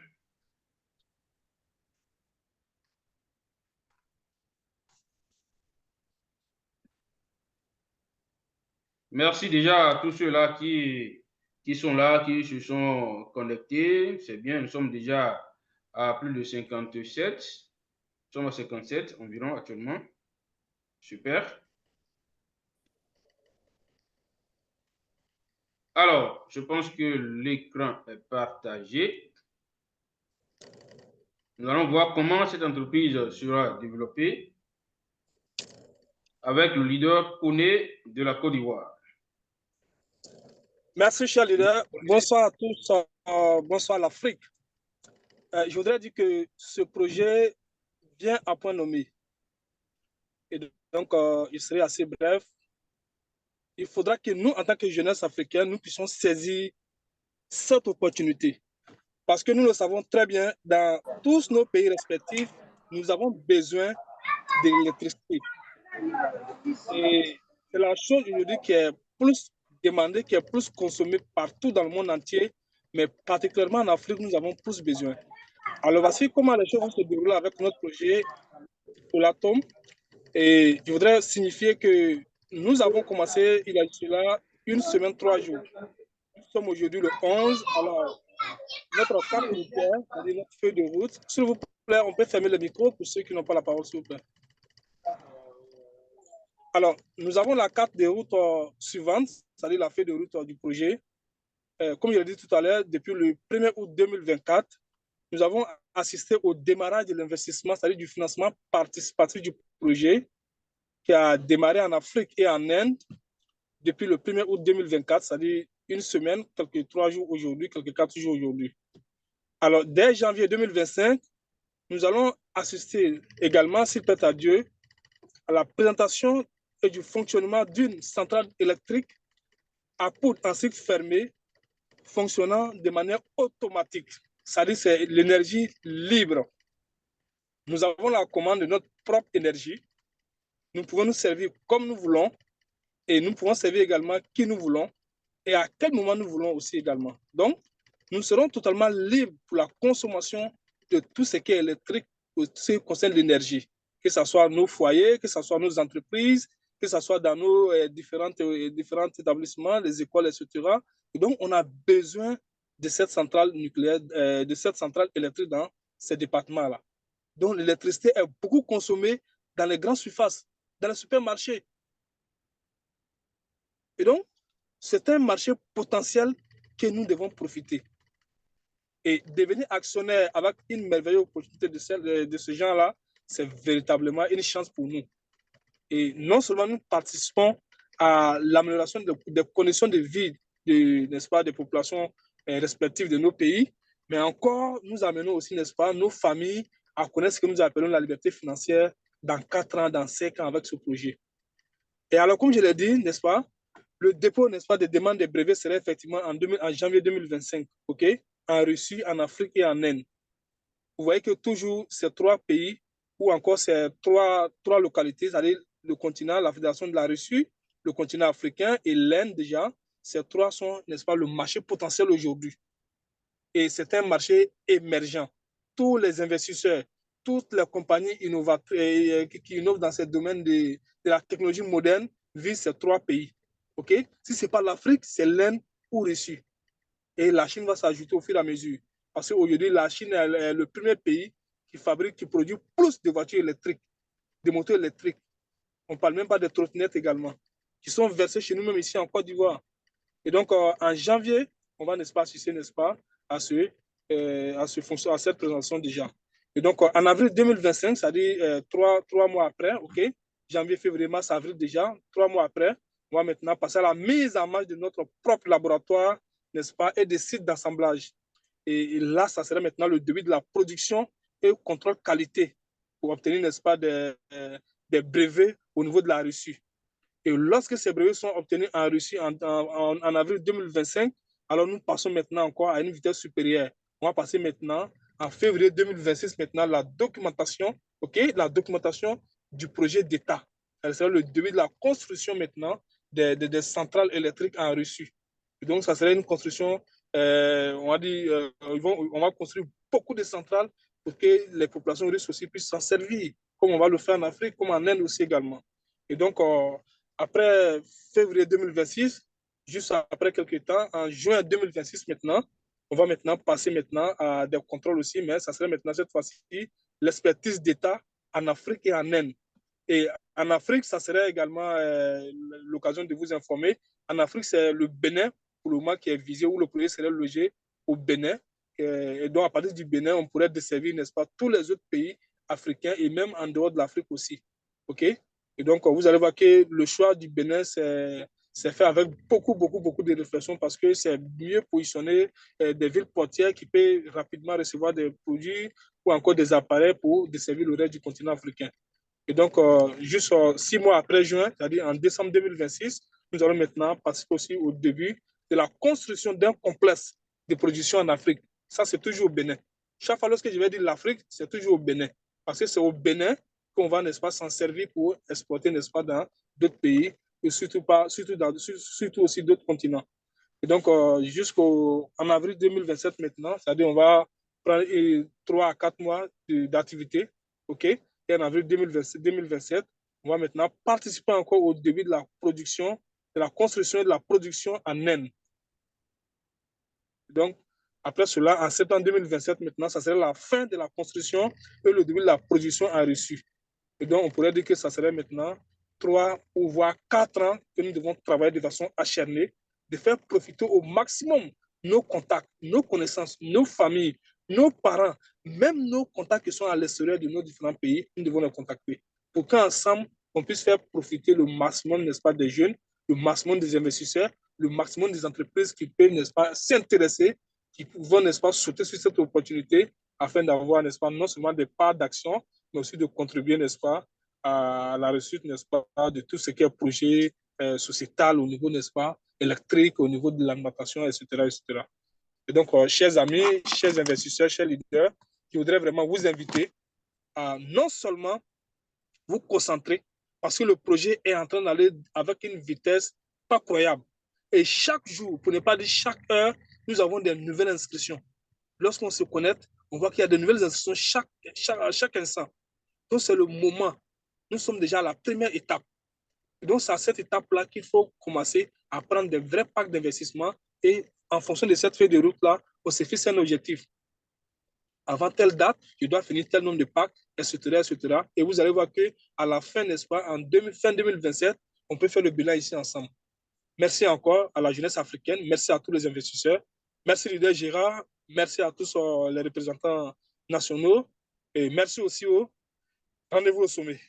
S1: Merci déjà à tous ceux-là qui qui sont là, qui se sont connectés. C'est bien, nous sommes déjà à plus de 57. Nous sommes à 57 environ actuellement. Super. Alors, je pense que l'écran est partagé. Nous allons voir comment cette entreprise sera développée avec le leader Koné de la Côte d'Ivoire.
S5: Merci, cher leader. Bonsoir à tous. Bonsoir à l'Afrique. Je voudrais dire que ce projet vient à point nommé. Et donc, il serait assez bref. Il faudra que nous, en tant que jeunesse africaine, nous puissions saisir cette opportunité. Parce que nous le savons très bien, dans tous nos pays respectifs, nous avons besoin d'électricité. Et c'est la chose aujourd'hui qui est plus demandée, qui est plus consommée partout dans le monde entier, mais particulièrement en Afrique, nous avons plus besoin. Alors, voici comment les choses vont se dérouler avec notre projet Olatom. Et je voudrais signifier que nous avons commencé, il y a cela, une semaine, 3 jours. Nous sommes aujourd'hui le 11. Alors, notre carte routière, c'est-à-dire notre feuille de route. S'il vous plaît, on peut fermer le micro pour ceux qui n'ont pas la parole, s'il vous plaît. Alors, nous avons la carte de route suivante, c'est-à-dire la feuille de route du projet. Comme je l'ai dit tout à l'heure, depuis le 1er août 2024, nous avons assisté au démarrage de l'investissement, c'est-à-dire du financement participatif du projet qui a démarré en Afrique et en Inde depuis le 1er août 2024, c'est-à-dire une semaine, quelques 3 jours aujourd'hui, quelques 4 jours aujourd'hui. Alors, dès janvier 2025, nous allons assister également, s'il plaît à Dieu, à la présentation et du fonctionnement d'une centrale électrique à poudre en cycle fermé, fonctionnant de manière automatique. C'est-à-dire c'est l'énergie libre. Nous avons la commande de notre propre énergie. Nous pouvons nous servir comme nous voulons et nous pouvons servir également qui nous voulons et à quel moment nous voulons aussi également. Donc, nous serons totalement libres pour la consommation de tout ce qui est électrique, tout ce qui concerne l'énergie, que ce soit nos foyers, que ce soit nos entreprises, que ce soit dans nos différents établissements, les écoles, etc. Et donc, on a besoin de cette centrale nucléaire, de cette centrale électrique dans ces départements-là. Donc, l'électricité est beaucoup consommée dans les grandes surfaces, dans les supermarchés. Et donc, c'est un marché potentiel que nous devons profiter. Et devenir actionnaire avec une merveilleuse opportunité de ce genre-là, c'est véritablement une chance pour nous. Et non seulement nous participons à l'amélioration des conditions de vie n'est-ce pas, des populations respectives de nos pays, mais encore nous amenons aussi, n'est-ce pas, nos familles à connaître ce que nous appelons la liberté financière dans 4 ans, dans 5 ans avec ce projet. Et alors, comme je l'ai dit, n'est-ce pas, le dépôt, n'est-ce pas, des demandes de brevets serait effectivement en janvier 2025, OK, en Russie, en Afrique et en Inde. Vous voyez que toujours ces 3 pays ou encore ces trois localités, c'est-à-dire le continent, la Fédération de la Russie, le continent africain et l'Inde déjà, ces 3 sont, n'est-ce pas, le marché potentiel aujourd'hui. Et c'est un marché émergent. Tous les investisseurs, toutes les compagnies innovatrices qui innovent dans ce domaine de la technologie moderne visent ces 3 pays. Okay? Si ce n'est pas l'Afrique, c'est l'Inde ou Russie. Et la Chine va s'ajouter au fur et à mesure. Parce qu'aujourd'hui, la Chine est le premier pays qui produit plus de voitures électriques, de moteurs électriques. On ne parle même pas de trottinettes également, qui sont versées chez nous-mêmes ici en Côte d'Ivoire. Et donc, en janvier, on va, n'est-ce pas, assister, n'est-ce pas, à cette présentation déjà. Et donc, en avril 2025, c'est-à-dire 3 mois après, OK, janvier, février, mars, avril déjà, 3 mois après, on va maintenant passer à la mise en marche de notre propre laboratoire, n'est-ce pas, et des sites d'assemblage. Et là, ça serait maintenant le début de la production et contrôle qualité pour obtenir, n'est-ce pas, des brevets au niveau de la Russie. Et lorsque ces brevets sont obtenus en Russie en avril 2025, alors nous passons maintenant encore à une vitesse supérieure. On va passer maintenant en février 2026, maintenant la documentation, OK, la documentation du projet d'État. Ça sera le début de la construction maintenant des centrales électriques en Russie. Et donc, ça serait une construction, on va construire beaucoup de centrales pour que les populations russes aussi puissent s'en servir, comme on va le faire en Afrique, comme en Inde aussi également. Et donc, après février 2026, juste après quelques temps, en juin 2026 maintenant, on va maintenant passer maintenant à des contrôles aussi, mais ça serait maintenant cette fois-ci l'expertise d'État en Afrique et en Inde. Et en Afrique, ça serait également l'occasion de vous informer. En Afrique, c'est le Bénin, pour le moment, qui est visé, où le projet serait logé au Bénin. Et donc, à partir du Bénin, on pourrait desservir, n'est-ce pas, tous les autres pays africains et même en dehors de l'Afrique aussi. OK? Et donc, vous allez voir que le choix du Bénin, c'est fait avec beaucoup de réflexion parce que c'est mieux positionner des villes portières qui peuvent rapidement recevoir des produits ou encore des appareils pour desservir le reste du continent africain. Et donc, juste 6 mois après juin, c'est-à-dire en décembre 2026, nous allons maintenant participer aussi au début de la construction d'un complexe de production en Afrique. Ça, c'est toujours au Bénin. Chaque fois lorsque je vais dire l'Afrique, c'est toujours au Bénin. Parce que c'est au Bénin qu'on va, n'est-ce pas, s'en servir pour exporter, n'est-ce pas, dans d'autres pays et surtout aussi d'autres continents. Et donc, jusqu'en avril 2027 maintenant, c'est-à-dire on va prendre 3 à 4 mois d'activité, OK? Et en avril 2027, on va maintenant participer encore au début de la production, de la construction et de la production en Inde. Donc, après cela, en septembre 2027, maintenant, ça serait la fin de la construction et le début de la production en Russie. Et donc, on pourrait dire que ça serait maintenant 3 ou voire 4 ans que nous devons travailler de façon acharnée, de faire profiter au maximum nos contacts, nos connaissances, nos familles, nos parents, même nos contacts qui sont à l'extérieur de nos différents pays, nous devons les contacter pour qu'ensemble, on puisse faire profiter le maximum, n'est-ce pas, des jeunes, le maximum des investisseurs, le maximum des entreprises qui peuvent, n'est-ce pas, s'intéresser, qui vont, n'est-ce pas, sauter sur cette opportunité afin d'avoir, n'est-ce pas, non seulement des parts d'action, mais aussi de contribuer, n'est-ce pas, à la réussite, n'est-ce pas, de tout ce qui est projet sociétal au niveau, n'est-ce pas, électrique, au niveau de l'alimentation, etc., etc. Et donc, chers amis, chers investisseurs, chers leaders, je voudrais vraiment vous inviter à non seulement vous concentrer, parce que le projet est en train d'aller avec une vitesse pas croyable. Et chaque jour, pour ne pas dire chaque heure, nous avons des nouvelles inscriptions. Lorsqu'on se connecte, on voit qu'il y a de nouvelles inscriptions chaque instant. Donc, c'est le moment. Nous sommes déjà à la première étape. Et donc, c'est à cette étape-là qu'il faut commencer à prendre des vrais packs d'investissement et en fonction de cette feuille de route-là, on se fixe un objectif. Avant telle date, je dois finir tel nombre de packs, etc., etc. Et vous allez voir qu'à la fin, n'est-ce pas, fin 2027, on peut faire le bilan ici ensemble. Merci encore à la jeunesse africaine. Merci à tous les investisseurs. Merci, leader Gérard. Merci à tous les représentants nationaux. Et merci aussi au rendez-vous au sommet.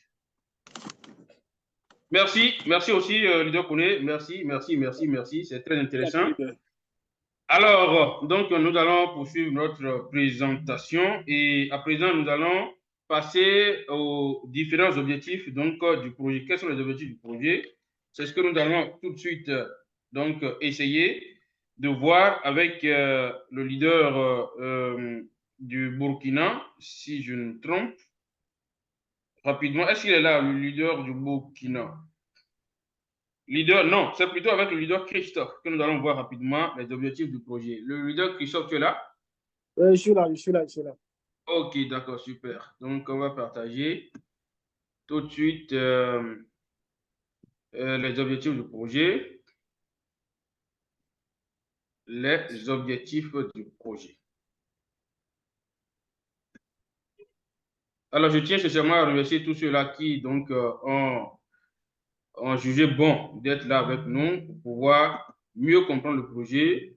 S1: Merci aussi, leader Kouné. Merci. C'est très intéressant.
S5: Merci,
S1: alors, donc, nous allons poursuivre notre présentation et à présent, nous allons passer aux différents objectifs donc, du projet. Quels sont les objectifs du projet? C'est ce que nous allons tout de suite donc, essayer de voir avec le leader du Burkina, si je ne me trompe. Rapidement, est-ce qu'il est là, le leader du Burkina? Leader, non, c'est plutôt avec le leader Christophe que nous allons voir rapidement les objectifs du projet. Le leader Christophe, tu es là?
S3: Je suis là, je suis là, je suis là.
S1: Ok, d'accord, super. Donc, on va partager tout de suite les objectifs du projet. Les objectifs du projet. Alors, je tiens sincèrement à remercier tous ceux-là qui donc, ont jugé bon d'être là avec nous pour pouvoir mieux comprendre le projet.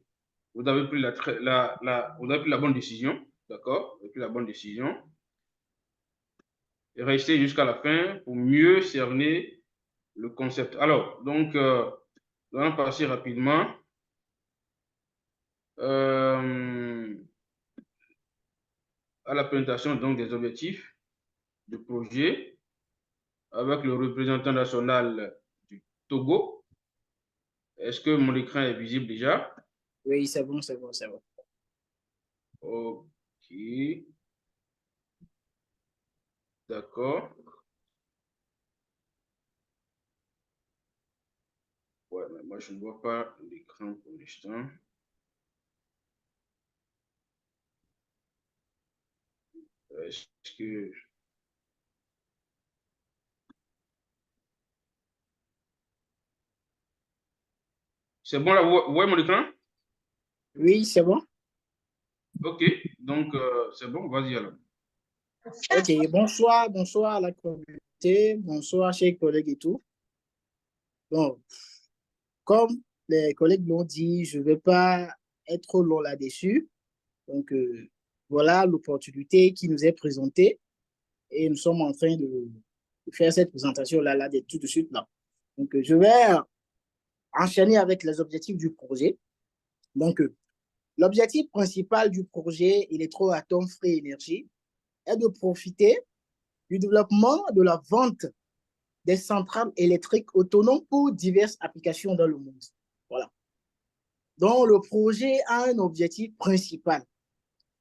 S1: Vous avez pris vous avez pris la bonne décision, d'accord? Vous avez pris la bonne décision. Et restez jusqu'à la fin pour mieux cerner le concept. Alors, donc, nous allons passer rapidement à la présentation donc, des objectifs du projet avec le représentant national du Togo. Est-ce que mon écran est visible déjà?
S3: Oui, c'est bon, c'est bon, c'est bon.
S1: Ok. D'accord. Ouais, mais moi, je ne vois pas l'écran pour l'instant. Est-ce que... C'est bon là, vous voyez mon écran?
S3: Oui, c'est bon.
S1: Ok, donc c'est bon, vas-y alors.
S3: Ok, bonsoir à la communauté, bonsoir chers collègues et tout. Bon, comme les collègues l'ont dit, je ne vais pas être trop long là-dessus. Donc, voilà l'opportunité qui nous est présentée et nous sommes en train de faire cette présentation-là, là, tout de suite là. Donc, je vais enchaîner avec les objectifs du projet. Donc, l'objectif principal du projet Electroatom Free Energy est de profiter du développement de la vente des centrales électriques autonomes pour diverses applications dans le monde. Voilà. Donc, le projet a un objectif principal.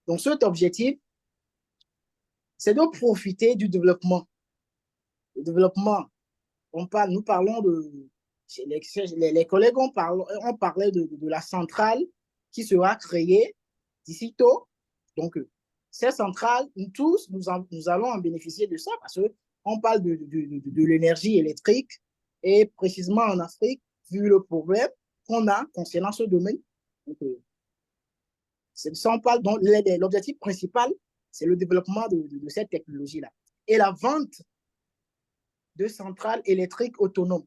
S3: Donc, cet objectif, c'est de profiter du développement. Le développement, nous parlons de... Les collègues ont parlé de la centrale qui sera créée d'ici tôt. Donc, ces centrales, nous allons en bénéficier de ça parce qu'on parle de l'énergie électrique et précisément en Afrique, vu le problème qu'on a concernant ce domaine. Donc, ça, on parle, donc l'objectif principal, c'est le développement de cette technologie-là. Et la vente de centrales électriques autonomes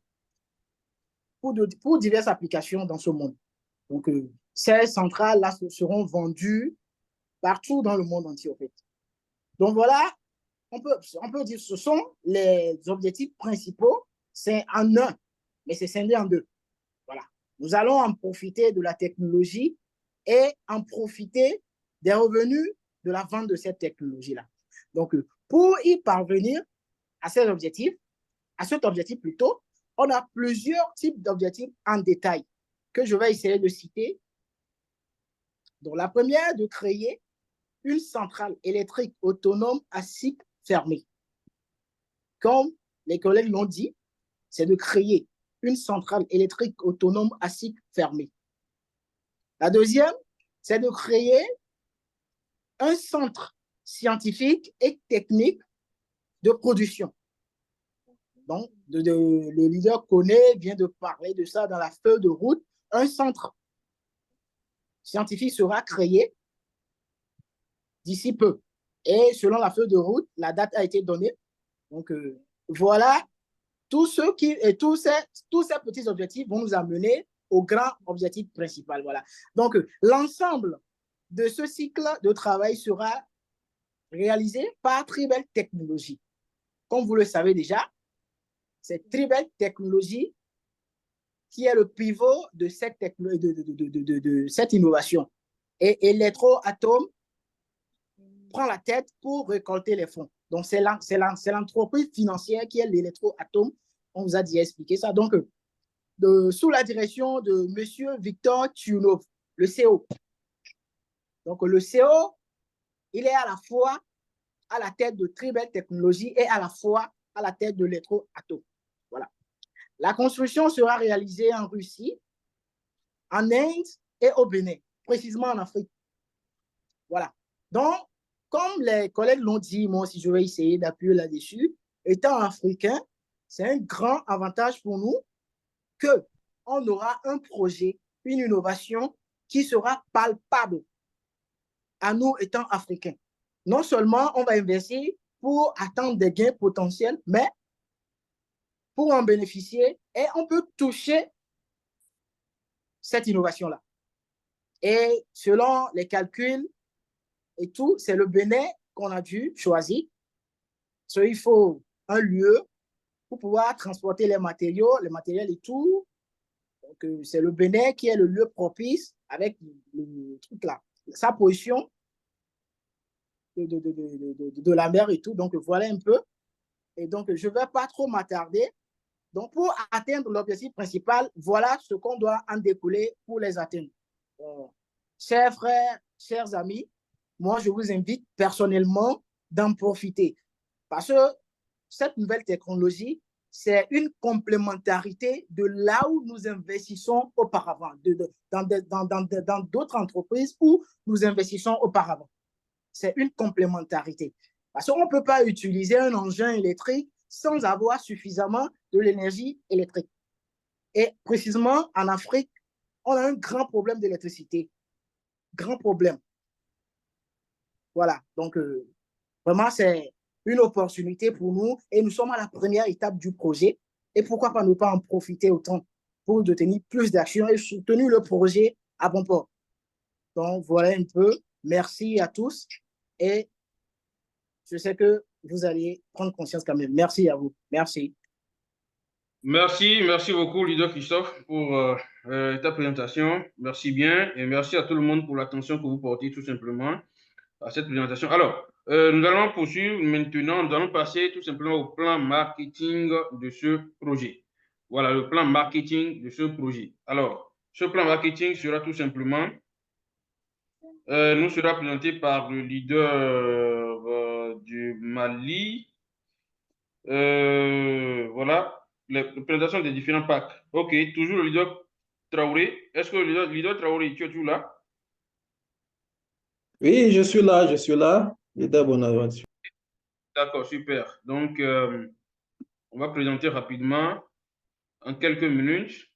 S3: pour diverses applications dans ce monde. Donc, ces centrales-là seront vendues partout dans le monde entier, en fait. Donc, voilà, on peut dire que ce sont les objectifs principaux. C'est en un, mais c'est scindé en deux. Voilà. Nous allons en profiter de la technologie et en profiter des revenus de la vente de cette technologie-là. Donc, pour y parvenir à cet objectif plutôt, on a plusieurs types d'objectifs en détail que je vais essayer de citer. Donc, la première, de créer une centrale électrique autonome à cycle fermé. Comme les collègues l'ont dit, c'est de créer une centrale électrique autonome à cycle fermé. La deuxième, c'est de créer un centre scientifique et technique de production. Donc, le leader connaît, vient de parler de ça dans la feuille de route. Un centre scientifique sera créé d'ici peu. Et selon la feuille de route, la date a été donnée. Donc, voilà, tous ces petits objectifs vont nous amener au grand objectif principal. Voilà. Donc, l'ensemble de ce cycle de travail sera réalisé par Tribel Technologies. Comme vous le savez déjà, c'est Tribel Technologies qui est le pivot de cette innovation. Et Electroatom prend la tête pour récolter les fonds. Donc, c'est l'entreprise financière qui est l'Electroatom. On vous a déjà expliqué ça. Donc, sous la direction de M. Victor Tunov, le CEO. Donc, le CEO, il est à la fois à la tête de Tribel Technologies et à la fois à la tête de l'Electroatom. Voilà. La construction sera réalisée en Russie, en Inde et au Bénin, précisément en Afrique. Voilà. Donc, comme les collègues l'ont dit, moi aussi je vais essayer d'appuyer là-dessus, étant africain, c'est un grand avantage pour nous qu'on aura un projet, une innovation qui sera palpable à nous étant africains. Non seulement on va investir pour attendre des gains potentiels, mais pour en bénéficier et on peut toucher cette innovation-là. Et selon les calculs et tout, c'est le Bénin qu'on a dû choisir. Il faut un lieu pour pouvoir transporter les matériels et tout. Donc, c'est le Bénin qui est le lieu propice avec le truc là. Sa position de la mer et tout. Donc, voilà un peu. Et donc, je ne vais pas trop m'attarder. Donc, pour atteindre l'objectif principal, voilà ce qu'on doit en découler pour les atteindre. Chers frères, chers amis, moi, je vous invite personnellement d'en profiter. Parce que cette nouvelle technologie, c'est une complémentarité de là où nous investissons auparavant, dans d'autres entreprises où nous investissons auparavant. C'est une complémentarité. Parce qu'on ne peut pas utiliser un engin électrique sans avoir suffisamment de l'énergie électrique. Et précisément en Afrique, on a un grand problème d'électricité. Grand problème. Voilà. Donc, vraiment, c'est une opportunité pour nous et nous sommes à la première étape du projet. Et pourquoi pas ne pas en profiter autant pour détenir plus d'actions et soutenir le projet à bon port. Donc, voilà un peu. Merci à tous. Et je sais que vous allez prendre conscience quand même. Merci à vous. Merci.
S1: Merci beaucoup, leader Christophe, pour ta présentation. Merci bien et merci à tout le monde pour l'attention que vous portez tout simplement à cette présentation. Alors, nous allons poursuivre maintenant, nous allons passer tout simplement au plan marketing de ce projet. Voilà, le plan marketing de ce projet. Alors, ce plan marketing sera tout simplement, nous sera présenté par le leader du Mali. Voilà, la présentation des différents packs. Ok, toujours le leader Traoré. Est-ce que le leader Traoré, tu es toujours là?
S4: Oui, je suis là. Leader Bonaventure.
S1: D'accord, super. Donc, on va présenter rapidement, en quelques minutes,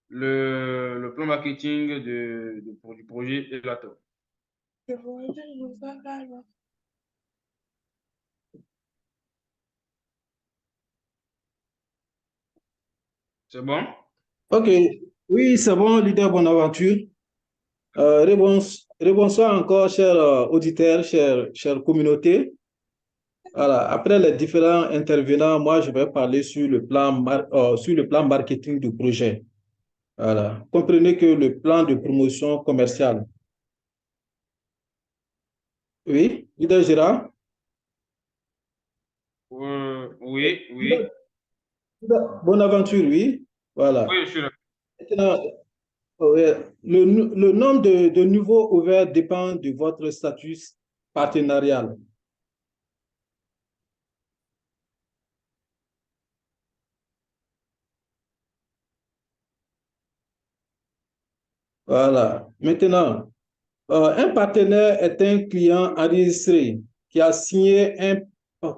S1: le plan marketing du projet Elato. C'est bon?
S4: Ok, oui, c'est bon, leader Bonaventure. Rebonsoir encore, chers auditeurs, chères communautés. Voilà. Après les différents intervenants, moi, je vais parler sur le plan marketing du projet. Voilà. Comprenez que le plan de promotion commerciale. Oui, leader Gérard?
S1: Oui.
S4: Bonaventure, oui. Voilà.
S1: Oui, je suis là.
S4: Maintenant, le nombre de niveaux ouverts dépend de votre statut partenarial. Voilà. Maintenant, un partenaire est un client enregistré qui a signé un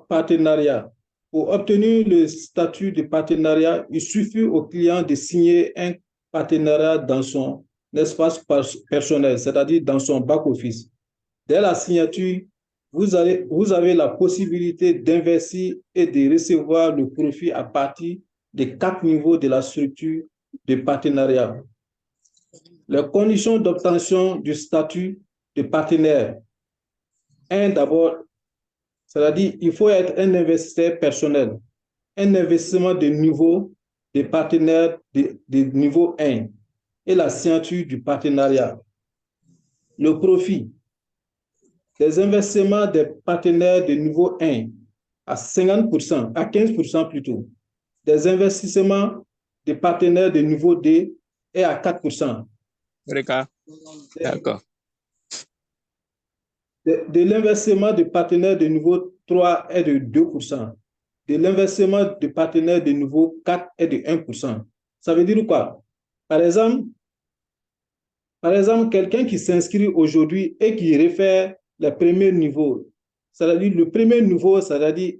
S4: partenariat. Pour obtenir le statut de partenariat, il suffit au client de signer un partenariat dans son espace personnel, c'est-à-dire dans son back-office. Dès la signature, vous avez la possibilité d'investir et de recevoir le profit à partir des 4 niveaux de la structure de partenariat. Les conditions d'obtention du statut de partenaire. D'abord, c'est-à-dire il faut être un investisseur personnel, un investissement de niveau de partenaire de niveau 1 et la signature du partenariat. Le profit. Des investissements des partenaires de niveau 1 à 50%, à 15% plutôt. Des investissements des partenaires de niveau 2 est à 4%.
S6: D'accord.
S4: De l'investissement de partenaires de niveau 3 est de 2%. De l'investissement de partenaires de niveau 4 est de 1%. Ça veut dire quoi? Par exemple, quelqu'un qui s'inscrit aujourd'hui et qui réfère le premier niveau, c'est-à-dire le premier niveau, c'est-à-dire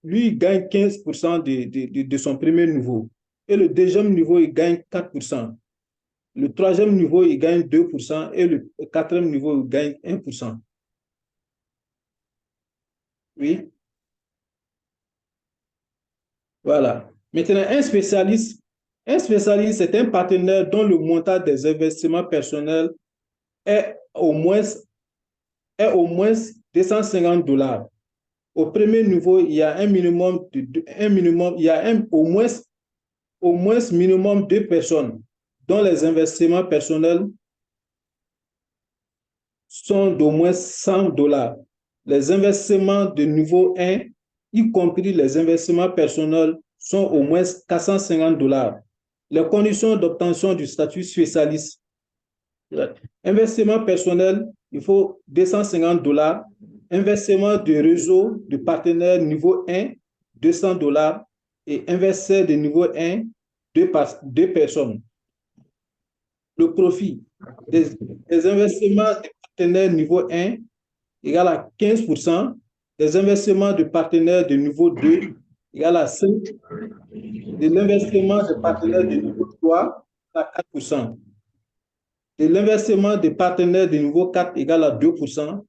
S4: lui, il gagne 15% de son premier niveau. Et le deuxième niveau, il gagne 4%. Le troisième niveau, il gagne 2% et le quatrième niveau, il gagne 1%. Oui. Voilà. Maintenant, un spécialiste, c'est un partenaire dont le montant des investissements personnels est au moins $250. Au premier niveau, il y a au moins minimum 2 personnes dont les investissements personnels sont d'au moins $100. Les investissements de niveau 1, y compris les investissements personnels, sont au moins $450. Les conditions d'obtention du statut spécialiste. Investissement personnel, il faut $250. Investissement de réseau de partenaires niveau 1, $200. Et investisseur de niveau 1, 2 personnes. Le profit des investissements de partenaires niveau 1 égale à 15%, des investissements de partenaires de niveau 2 égale à 5%, de l'investissement de partenaires de niveau 3 à 4%. de l'inversement des partenaires de niveau 4 égale à 2%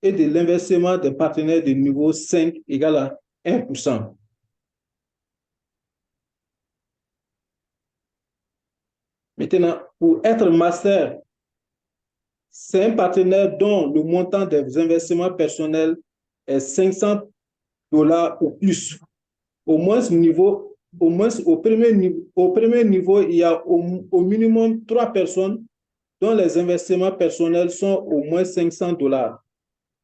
S4: et de l'inversement des partenaires de niveau 5 égale à 1%. Maintenant, pour être master, c'est un partenaire dont le montant des investissements personnels est $500 ou plus. Au moins au premier niveau, il y a au minimum 3 personnes dont les investissements personnels sont au moins $500.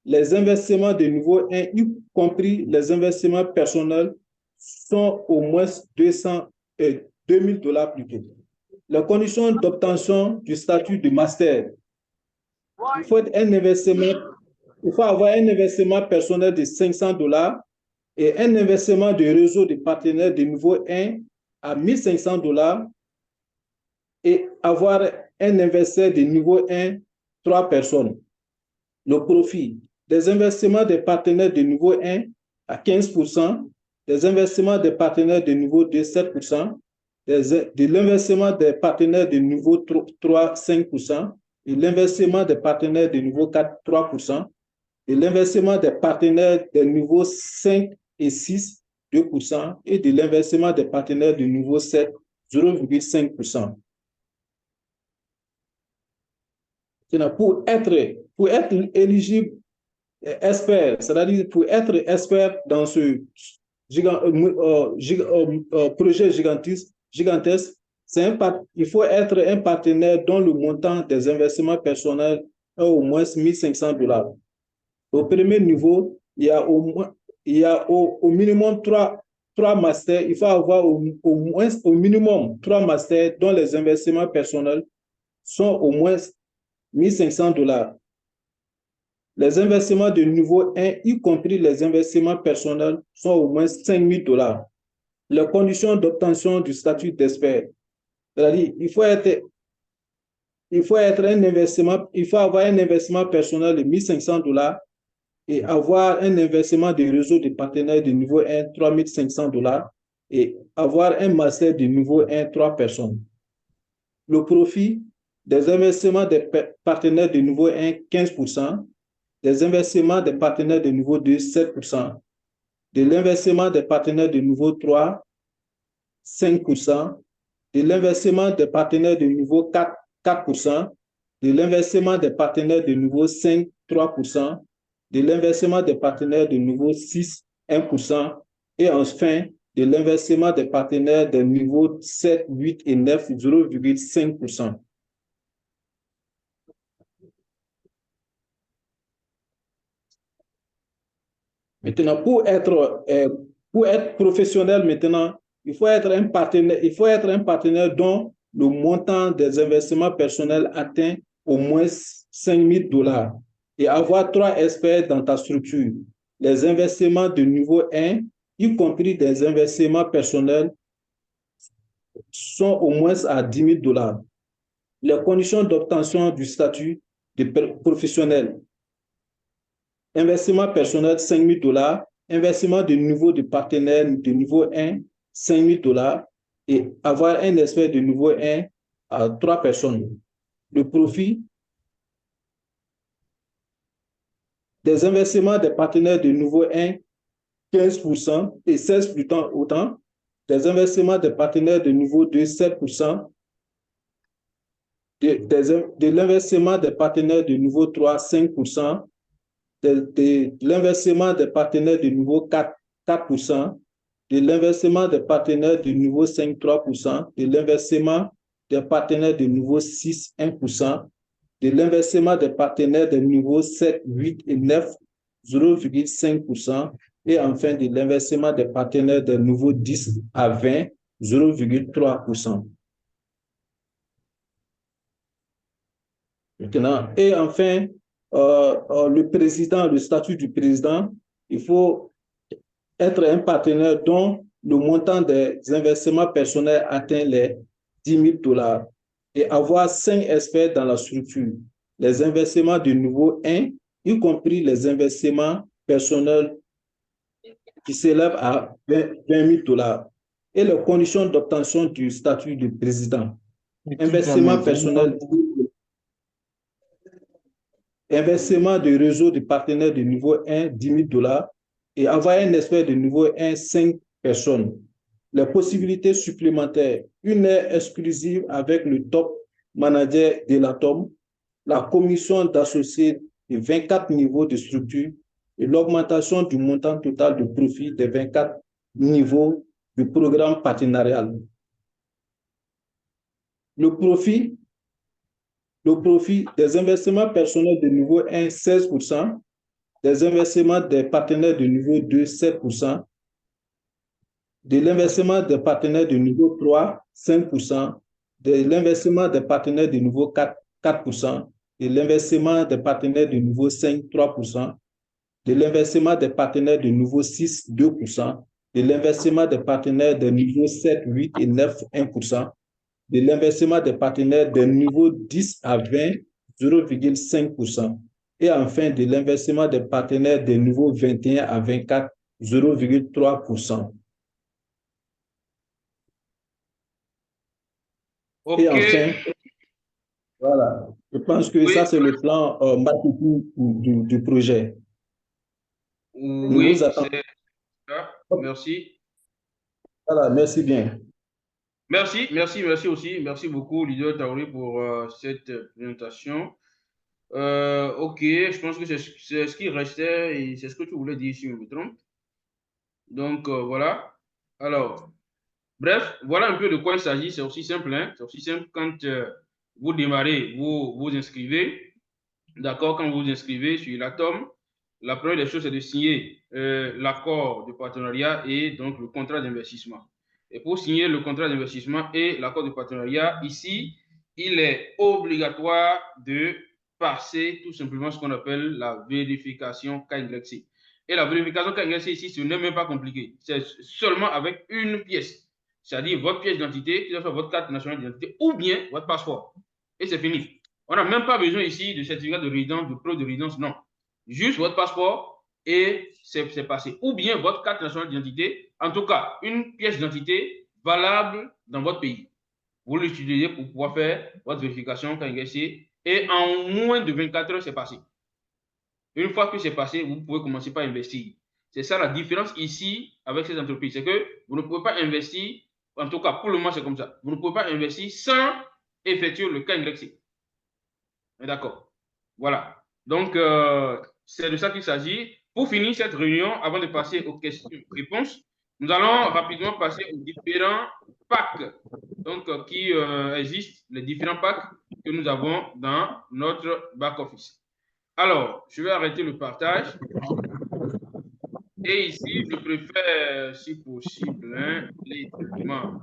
S4: Les investissements de niveau 1, y compris les investissements personnels, sont au moins $2,000 plutôt. Les conditions d'obtention du statut de master. Il faut avoir un investissement personnel de $500 et un investissement de réseau de partenaires de niveau 1 à $1,500 et avoir un investisseur de niveau 1, 3 personnes. Le profit des investissements des partenaires de niveau 1 à 15%, des investissements des partenaires de niveau 2, 7%, de l'investissement des partenaires de niveau 3, 5%, et l'investissement des partenaires de niveau 4, 3%, et l'investissement des partenaires de niveau 5 et 6, 2%, et de l'investissement des partenaires de niveau 7, 0,5%. Pour être éligible expert, c'est-à-dire pour être expert dans ce projet gigantesque, il faut être un partenaire dont le montant des investissements personnels est au moins $1,500. Au premier niveau, il y a au minimum 3 masters. Il faut avoir au minimum 3 masters dont les investissements personnels sont au moins $1,500. Les investissements de niveau 1, y compris les investissements personnels, sont au moins $5,000. Les conditions d'obtention du statut d'expert. C'est-à-dire, il faut avoir un investissement personnel de $1,500 et avoir un investissement de réseau de partenaires de niveau 1, $3,500 et avoir un master de niveau 1, 3 personnes. Le profit des investissements des partenaires de niveau 1, 15%, des investissements des partenaires de niveau 2, 7%, de l'investissement des partenaires de niveau 3, 5%, de l'investissement des partenaires de niveau 4, 4%, de l'investissement des partenaires de niveau 5, 3%, de l'investissement des partenaires de niveau 6, 1%, et enfin, de l'investissement des partenaires de niveau 7, 8 et 9, 0,5%. Maintenant, pour être professionnel maintenant, il faut être un partenaire dont le montant des investissements personnels atteint au moins $5,000 et avoir 3 experts dans ta structure. Les investissements de niveau 1, y compris des investissements personnels, sont au moins à $10,000. Les conditions d'obtention du statut de professionnel. Investissement personnel, $5,000. Investissement de niveau de partenaire de niveau 1, $5,000. Et avoir un expert de niveau 1 à 3 personnes. Le profit des investissements des partenaires de niveau 1, 15% et 16% autant. Des investissements des partenaires de niveau 2, 7%. De l'investissement des partenaires de niveau 3, 5%. De l'investissement des partenaires de niveau 4, 4%, de l'investissement des partenaires de niveau 5, 3%, de l'investissement des partenaires de niveau 6, 1%, de l'investissement des partenaires de niveau 7, 8 et 9, 0,5%, et enfin de l'investissement des partenaires de niveau 10 à 20, 0,3%. Maintenant, et enfin, le statut du président, il faut être un partenaire dont le montant des investissements personnels atteint les $10,000 et avoir 5 experts dans la structure. Les investissements de niveau 1, y compris les investissements personnels qui s'élèvent à $20,000 et les conditions d'obtention du statut de président. Investissement personnel Investissement de réseau de partenaires de niveau 1, 10 000 dollars et envoyer un expert de niveau 1, 5 personnes. Les possibilités supplémentaires, une heure exclusive avec le top manager de l'Atom, la commission d'associés de 24 niveaux de structure et l'augmentation du montant total de profit des 24 niveaux du programme partenarial. Le profit des investissements personnels de niveau 1, 16%, des investissements des partenaires de niveau 2, 7%, de l'investissement des partenaires de niveau 3, 5%, de l'investissement des partenaires de niveau 4, 4%, de l'investissement des partenaires de niveau 5, 3%, de l'investissement des partenaires de niveau 6, 2%, de l'investissement des partenaires de niveau 7, 8 et 9, 1%, de l'investissement des partenaires de niveau 10 à 20, 0,5%, et enfin de l'investissement des partenaires de niveau 21 à 24, 0,3%. Et
S1: OK.
S4: enfin, voilà, je pense que
S1: Oui,
S4: ça, c'est le plan marketing du projet. Nous vous
S1: oui,
S4: attendons.
S1: c'est ça. Merci.
S4: Voilà, merci bien.
S1: Merci, merci, merci aussi. Merci beaucoup, leader Taouri, pour cette présentation. OK, je pense que c'est ce qui restait et c'est ce que tu voulais dire, si je me trompe. Donc, voilà. Alors, bref, voilà un peu de quoi il s'agit. C'est aussi simple, hein. C'est aussi simple quand vous démarrez, vous inscrivez. D'accord, quand vous vous inscrivez sur l'Atom, la première des choses, c'est de signer l'accord de partenariat et donc le contrat d'investissement. Et pour signer le contrat d'investissement et l'accord de partenariat, ici, il est obligatoire de passer tout simplement ce qu'on appelle la vérification KYC. Et la vérification KYC ici, ce n'est même pas compliqué. C'est seulement avec une pièce. C'est-à-dire votre pièce d'identité, que ce soit votre carte nationale d'identité ou bien votre passeport. Et c'est fini. On n'a même pas besoin ici de certificat de résidence, de preuve de résidence, non. Juste votre passeport et c'est passé. Ou bien votre carte nationale d'identité, en tout cas, une pièce d'identité valable dans votre pays. Vous l'utilisez pour pouvoir faire votre vérification KYC et en moins de 24 heures, c'est passé. Une fois que c'est passé, vous pouvez commencer par investir. C'est ça la différence ici avec ces entreprises. C'est que vous ne pouvez pas investir, en tout cas pour le moment c'est comme ça, vous ne pouvez pas investir sans effectuer le KYC. D'accord. Voilà. Donc, c'est de ça qu'il s'agit. Pour finir cette réunion, avant de passer aux questions-réponses, nous allons rapidement passer aux différents packs donc, qui existent, les différents packs que nous avons dans notre back-office. Alors, je vais arrêter le partage. Et ici, je préfère, si possible, hein, les documents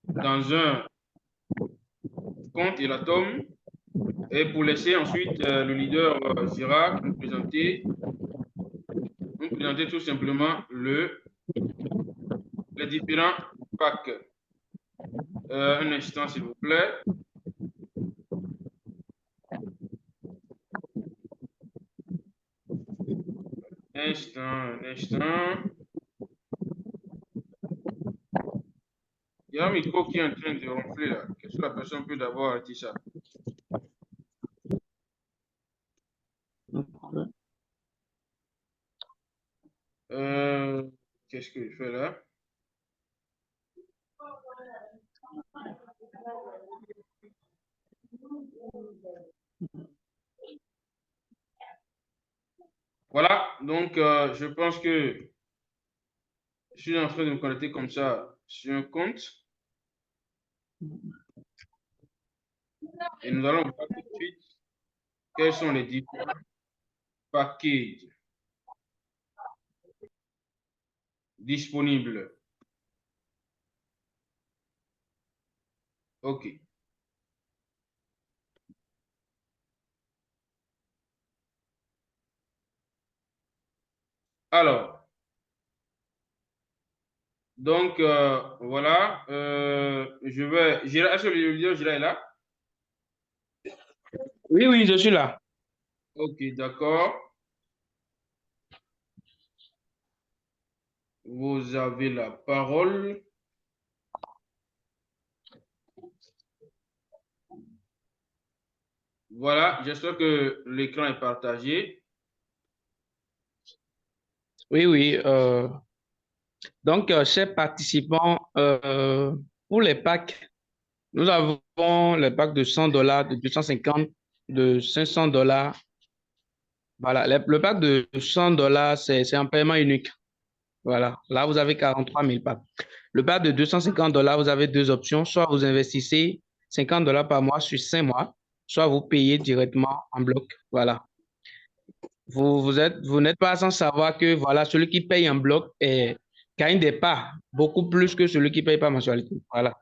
S1: dans un compte Elatom. Et pour laisser ensuite le leader Gérard nous présenter tout simplement les différents packs. Un instant, s'il vous plaît. Un instant. Il y a un micro qui est en train de ronfler là. Qu'est-ce que la personne peut d'abord dit ça? Qu'est-ce que je fais là? Voilà, donc je pense que je suis en train de me connecter comme ça sur un compte. Et nous allons voir tout de suite quels sont les différents packages disponibles. OK. Alors, donc voilà, je vais. Est-ce que le vidéo est là?
S2: Oui, oui, je suis là.
S1: Ok, d'accord. Vous avez la parole. Voilà, j'espère que l'écran est partagé.
S2: Oui, oui. Donc, chers participants, pour les packs, nous avons les packs de $100, de 250, de $500. Voilà, le pack de $100, c'est un paiement unique. Voilà, là, vous avez 43 000 packs. Le pack de $250, vous avez deux options. Soit vous investissez $50 par mois sur 5 mois, soit vous payez directement en bloc. Voilà. Vous n'êtes pas sans savoir que voilà, celui qui paye en bloc gagne des parts beaucoup plus que celui qui paye par mensualité. Voilà.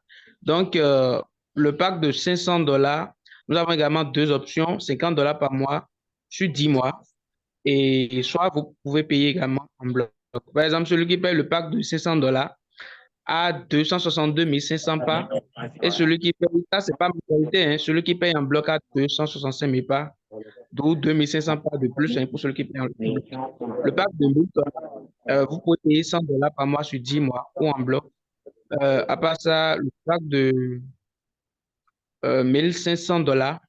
S2: Donc, le pack de $500, nous avons également deux options, $50 par mois sur 10 mois, et soit vous pouvez payer également en bloc. Par exemple, celui qui paye le pack de $500 a 262 500 parts, et celui qui paye, ça c'est pas mensualité, hein, celui qui paye en bloc a 265 000 parts, d'où 2500 parts de plus, hein, pour celui qui paye en bloc. Le pack de $1000, vous pouvez payer $100 par mois sur 10 mois ou en bloc. À part ça, le pack de $1500,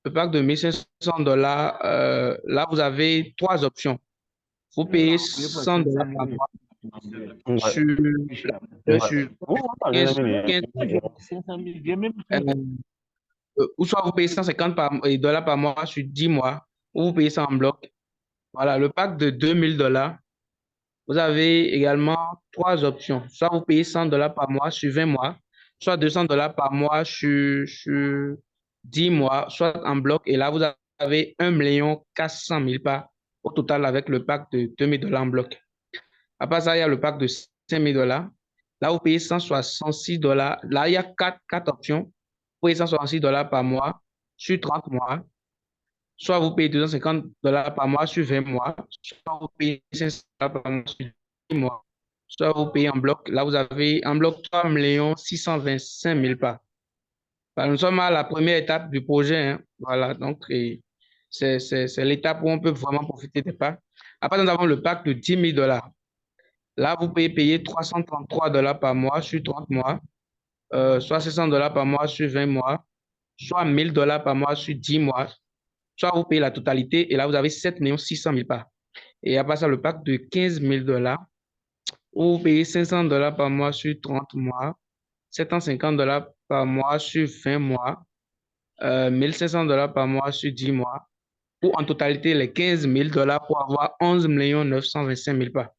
S2: le pack de $1500, là, vous avez trois options. Vous payez $100 par mois sur, sur 15, 15 ou soit vous payez $150 par mois sur 10 mois, ou vous payez ça en bloc. Voilà, le pack de $2000, vous avez également trois options. Soit vous payez $100 par mois sur 20 mois, soit $200 par mois sur 10 mois, soit en bloc. Et là, vous avez 1 400 000 parts au total avec le pack de $2000 en bloc. Après ça, il y a le pack de $5000. Là, vous payez $166. Là, il y a quatre options. Vous payez $166 par mois sur 30 mois. Soit vous payez $250 par mois sur 20 mois. Soit vous payez $500 par mois sur 10 mois. Soit vous payez en bloc. Là, vous avez en bloc 3 625 000 parts. Nous sommes à la première étape du projet, hein. Voilà, donc c'est l'étape où on peut vraiment profiter des parts. Après, nous avons le pack de $10 000. Là, vous pouvez payer $333 par mois sur 30 mois, soit $600 par mois sur 20 mois, soit $1000 par mois sur 10 mois, soit vous payez la totalité et là, vous avez 7 600 000 parts. Et après ça, le pack de $15 000, où vous payez $500 par mois sur 30 mois, $750 par mois sur 20 mois, $1500 par mois sur 10 mois, ou en totalité les $15 000 pour avoir 11 925 000 parts.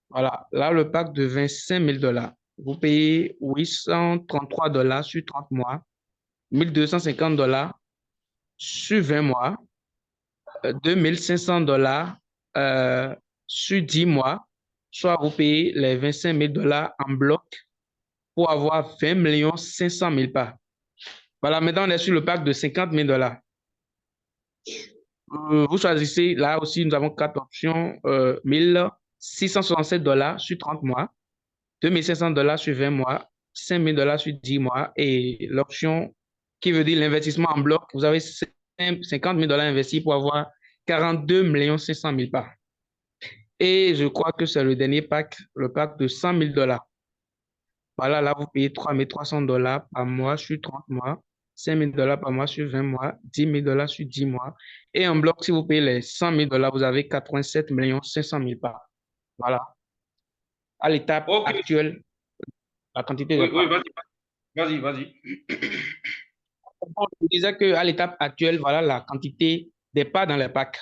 S2: Voilà, là, le pack de $25 000, vous payez $833 sur 30 mois, $1250 sur 20 mois, $2500 sur 10 mois, soit vous payez les $25 000 en bloc pour avoir 20 500 000 parts. Voilà, maintenant on est sur le pack de $50 000. Vous choisissez, là aussi nous avons quatre options, $1667 sur 30 mois, $2500 sur 20 mois, $5000 sur 10 mois, et l'option qui veut dire l'investissement en bloc, vous avez $50 000 investis pour avoir 42 500 000 parts. Et je crois que c'est le dernier pack, le pack de $100 000. Voilà, là, vous payez $3300 par mois sur 30 mois, $5000 par mois sur 20 mois, $10 000 sur 10 mois. Et en bloc, si vous payez les $100 000, vous avez 87 500 000 parts. Voilà. À l'étape actuelle, la quantité de
S1: Oui, vas-y.
S2: Je disais qu'à l'étape actuelle, voilà la quantité des parts dans les packs.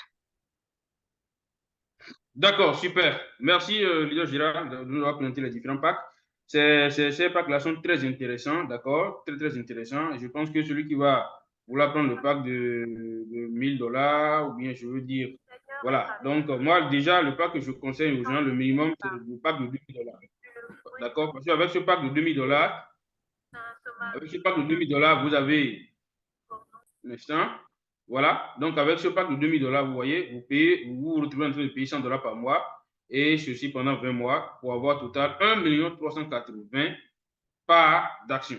S1: D'accord, super. Merci, leader Girard, de nous avoir présenté les différents packs. Ces packs-là sont très intéressants, d'accord? Très, très intéressants. Et je pense que celui qui va vouloir prendre le pack de $1000, ou bien je veux dire, voilà. Donc, moi, déjà, le pack que je conseille aux gens, le minimum, c'est le pack de $2000. D'accord? Parce qu'avec ce pack de $2000, vous avez un instant. Voilà. Donc, avec ce pack de $2000, vous voyez, vous vous retrouvez en train de payer $100 par mois, et ceci pendant 20 mois pour avoir au total 1 380 parts d'action.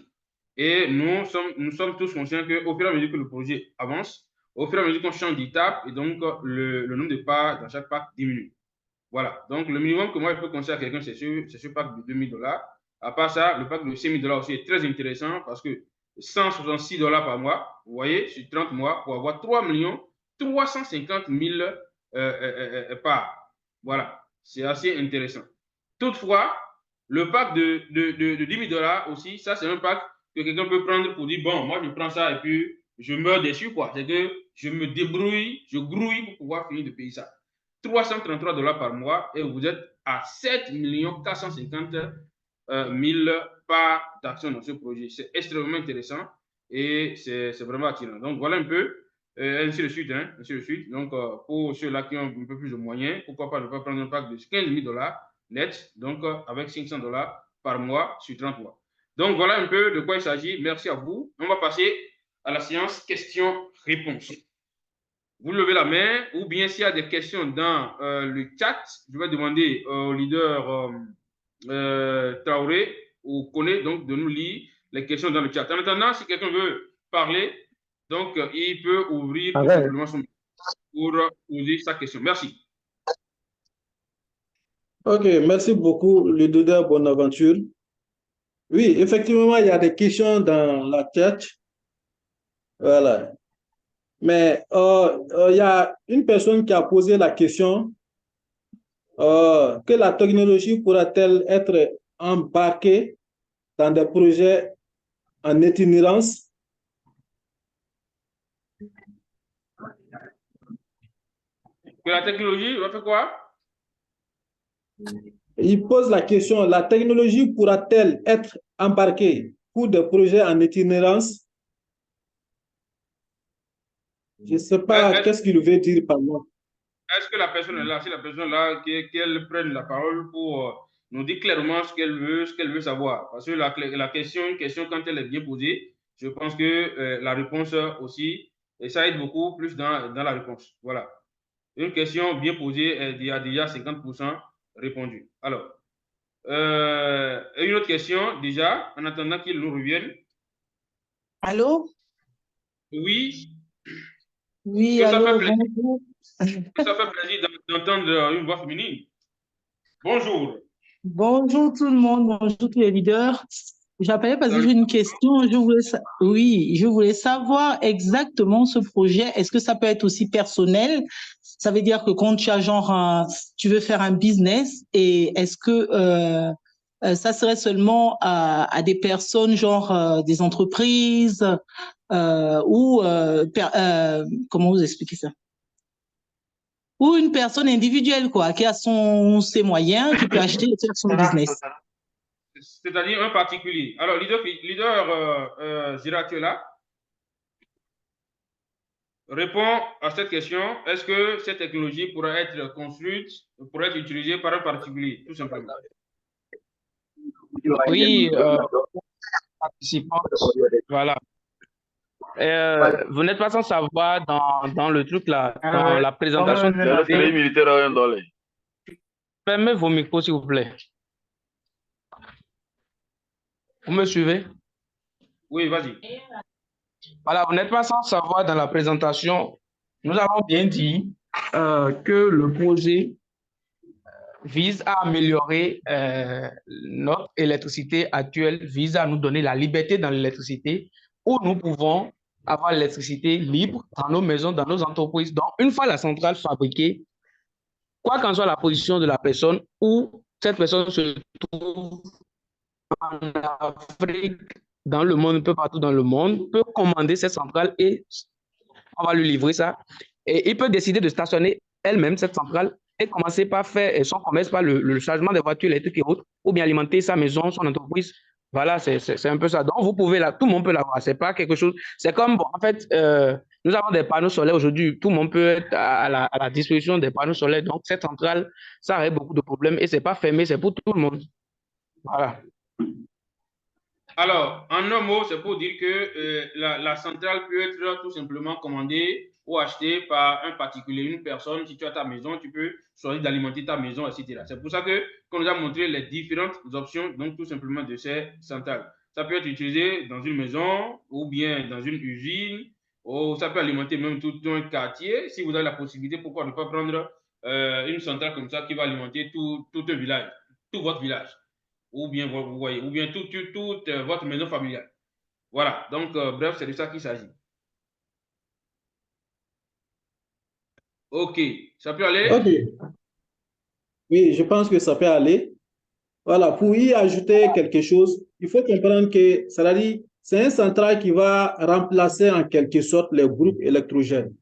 S1: Et nous sommes tous conscients qu'au fur et à mesure que le projet avance, au fur et à mesure qu'on change d'étape, et donc le nombre de parts dans chaque pack diminue. Voilà. Donc, le minimum que moi je peux conseiller à quelqu'un, c'est ce pack de $2000. À part ça, le pack de $5 000 aussi est très intéressant parce que $166 par mois, vous voyez, sur 30 mois, pour avoir 3 350 000 parts. Voilà, c'est assez intéressant. Toutefois, le pack de $10 000 aussi, ça c'est un pack que quelqu'un peut prendre pour dire, bon, moi je prends ça et puis je meurs déçu, quoi. C'est que je me débrouille, je grouille pour pouvoir finir de payer ça. $333 par mois et vous êtes à 7 450 000 parts d'action dans ce projet. C'est extrêmement intéressant et c'est vraiment attirant. Donc voilà un peu, ainsi de suite, hein, ainsi de suite. Donc pour ceux-là qui ont un peu plus de moyens, pourquoi pas ne pas prendre un pack de $15 000 net, donc avec $500 par mois sur 30 mois. Donc voilà un peu de quoi il s'agit. Merci à vous. On va passer à la séance questions-réponses. Vous levez la main ou bien s'il y a des questions dans le chat, je vais demander au leader Traoré ou Koné donc de nous lire les questions dans le chat. En attendant, si quelqu'un veut parler, donc il peut ouvrir tout simplement son micro pour poser sa question. Merci.
S4: Ok, merci beaucoup, le leader Bonaventure. Oui, effectivement, il y a des questions dans la chat. Voilà. Mais il y a une personne qui a posé la question que la technologie pourra-t-elle être embarquée dans des projets en itinérance?
S1: Que la technologie va faire quoi?
S4: Il pose la question, la technologie pourra-t-elle être embarquée pour des projets en itinérance? Je ne sais pas qu'est-ce qu'il veut dire par là.
S1: Est-ce que la personne est là, si la personne est là, qu'elle prenne la parole pour nous dire clairement ce qu'elle veut savoir. Parce que la question, quand elle est bien posée, je pense que la réponse aussi, et ça aide beaucoup plus dans la réponse. Voilà. Une question bien posée, il y a déjà 50% répondu. Alors, une autre question, déjà, en attendant qu'il nous revienne.
S6: Allô?
S1: Oui.
S6: Oui, allô, bonjour.
S1: Ça fait plaisir d'entendre une voix féminine. Bonjour.
S6: Bonjour tout le monde, bonjour tous les leaders. J'appelais parce que j'ai une question. Je voulais savoir exactement ce projet. Est-ce que ça peut être aussi personnel? Ça veut dire que quand tu as tu veux faire un business et est-ce que ça serait seulement à des personnes, des entreprises ou comment vous expliquer ça? Ou une personne individuelle, quoi, qui a ses moyens, qui peut acheter et faire son business.
S1: C'est-à-dire un particulier. Alors, leader Zira, tu es là? Réponds à cette question. Est-ce que cette technologie pourra être construite, pourra être utilisée par un particulier, tout simplement?
S2: Oui, participant. Voilà. Vous n'êtes pas sans savoir dans le truc là, dans la présentation. Fermez vos micros, s'il vous plaît. Vous me suivez?
S1: Oui, vas-y.
S2: Voilà, vous n'êtes pas sans savoir dans la présentation, nous avons bien dit que le projet vise à améliorer notre électricité actuelle, vise à nous donner la liberté dans l'électricité où nous pouvons avoir l'électricité libre dans nos maisons, dans nos entreprises. Donc, une fois la centrale fabriquée, quoi qu'en soit la position de la personne où cette personne se trouve en Afrique, dans le monde, un peu partout dans le monde, peut commander cette centrale et on va lui livrer ça. Et il peut décider de stationner elle-même cette centrale et commencer par faire son commerce, par le chargement des voitures électriques et autres, ou bien alimenter sa maison, son entreprise. Voilà, c'est un peu ça. Donc, vous pouvez, là, tout le monde peut l'avoir. C'est pas quelque chose. C'est comme, bon, en fait, nous avons des panneaux solaires aujourd'hui. Tout le monde peut être à la disposition des panneaux solaires. Donc, cette centrale, ça règle beaucoup de problèmes et c'est pas fermé, c'est pour tout le monde. Voilà.
S1: Alors, en un mot, c'est pour dire que la centrale peut être tout simplement commandée ou achetée par un particulier, une personne. Si tu as ta maison, tu peux choisir d'alimenter ta maison, etc. C'est pour ça qu'on nous a montré les différentes options, donc tout simplement de ces centrales. Ça peut être utilisé dans une maison ou bien dans une usine, ou ça peut alimenter même tout un quartier. Si vous avez la possibilité, pourquoi ne pas prendre une centrale comme ça qui va alimenter tout un village, tout votre village. ou bien vous voyez, ou bien toute votre maison familiale. Voilà, donc bref, c'est de ça qu'il s'agit. Ok, ça peut aller?
S4: Ok, oui, je pense que ça peut aller. Voilà, pour y ajouter quelque chose, il faut comprendre que, ça veut dire, c'est un central qui va remplacer en quelque sorte les groupes électrogènes.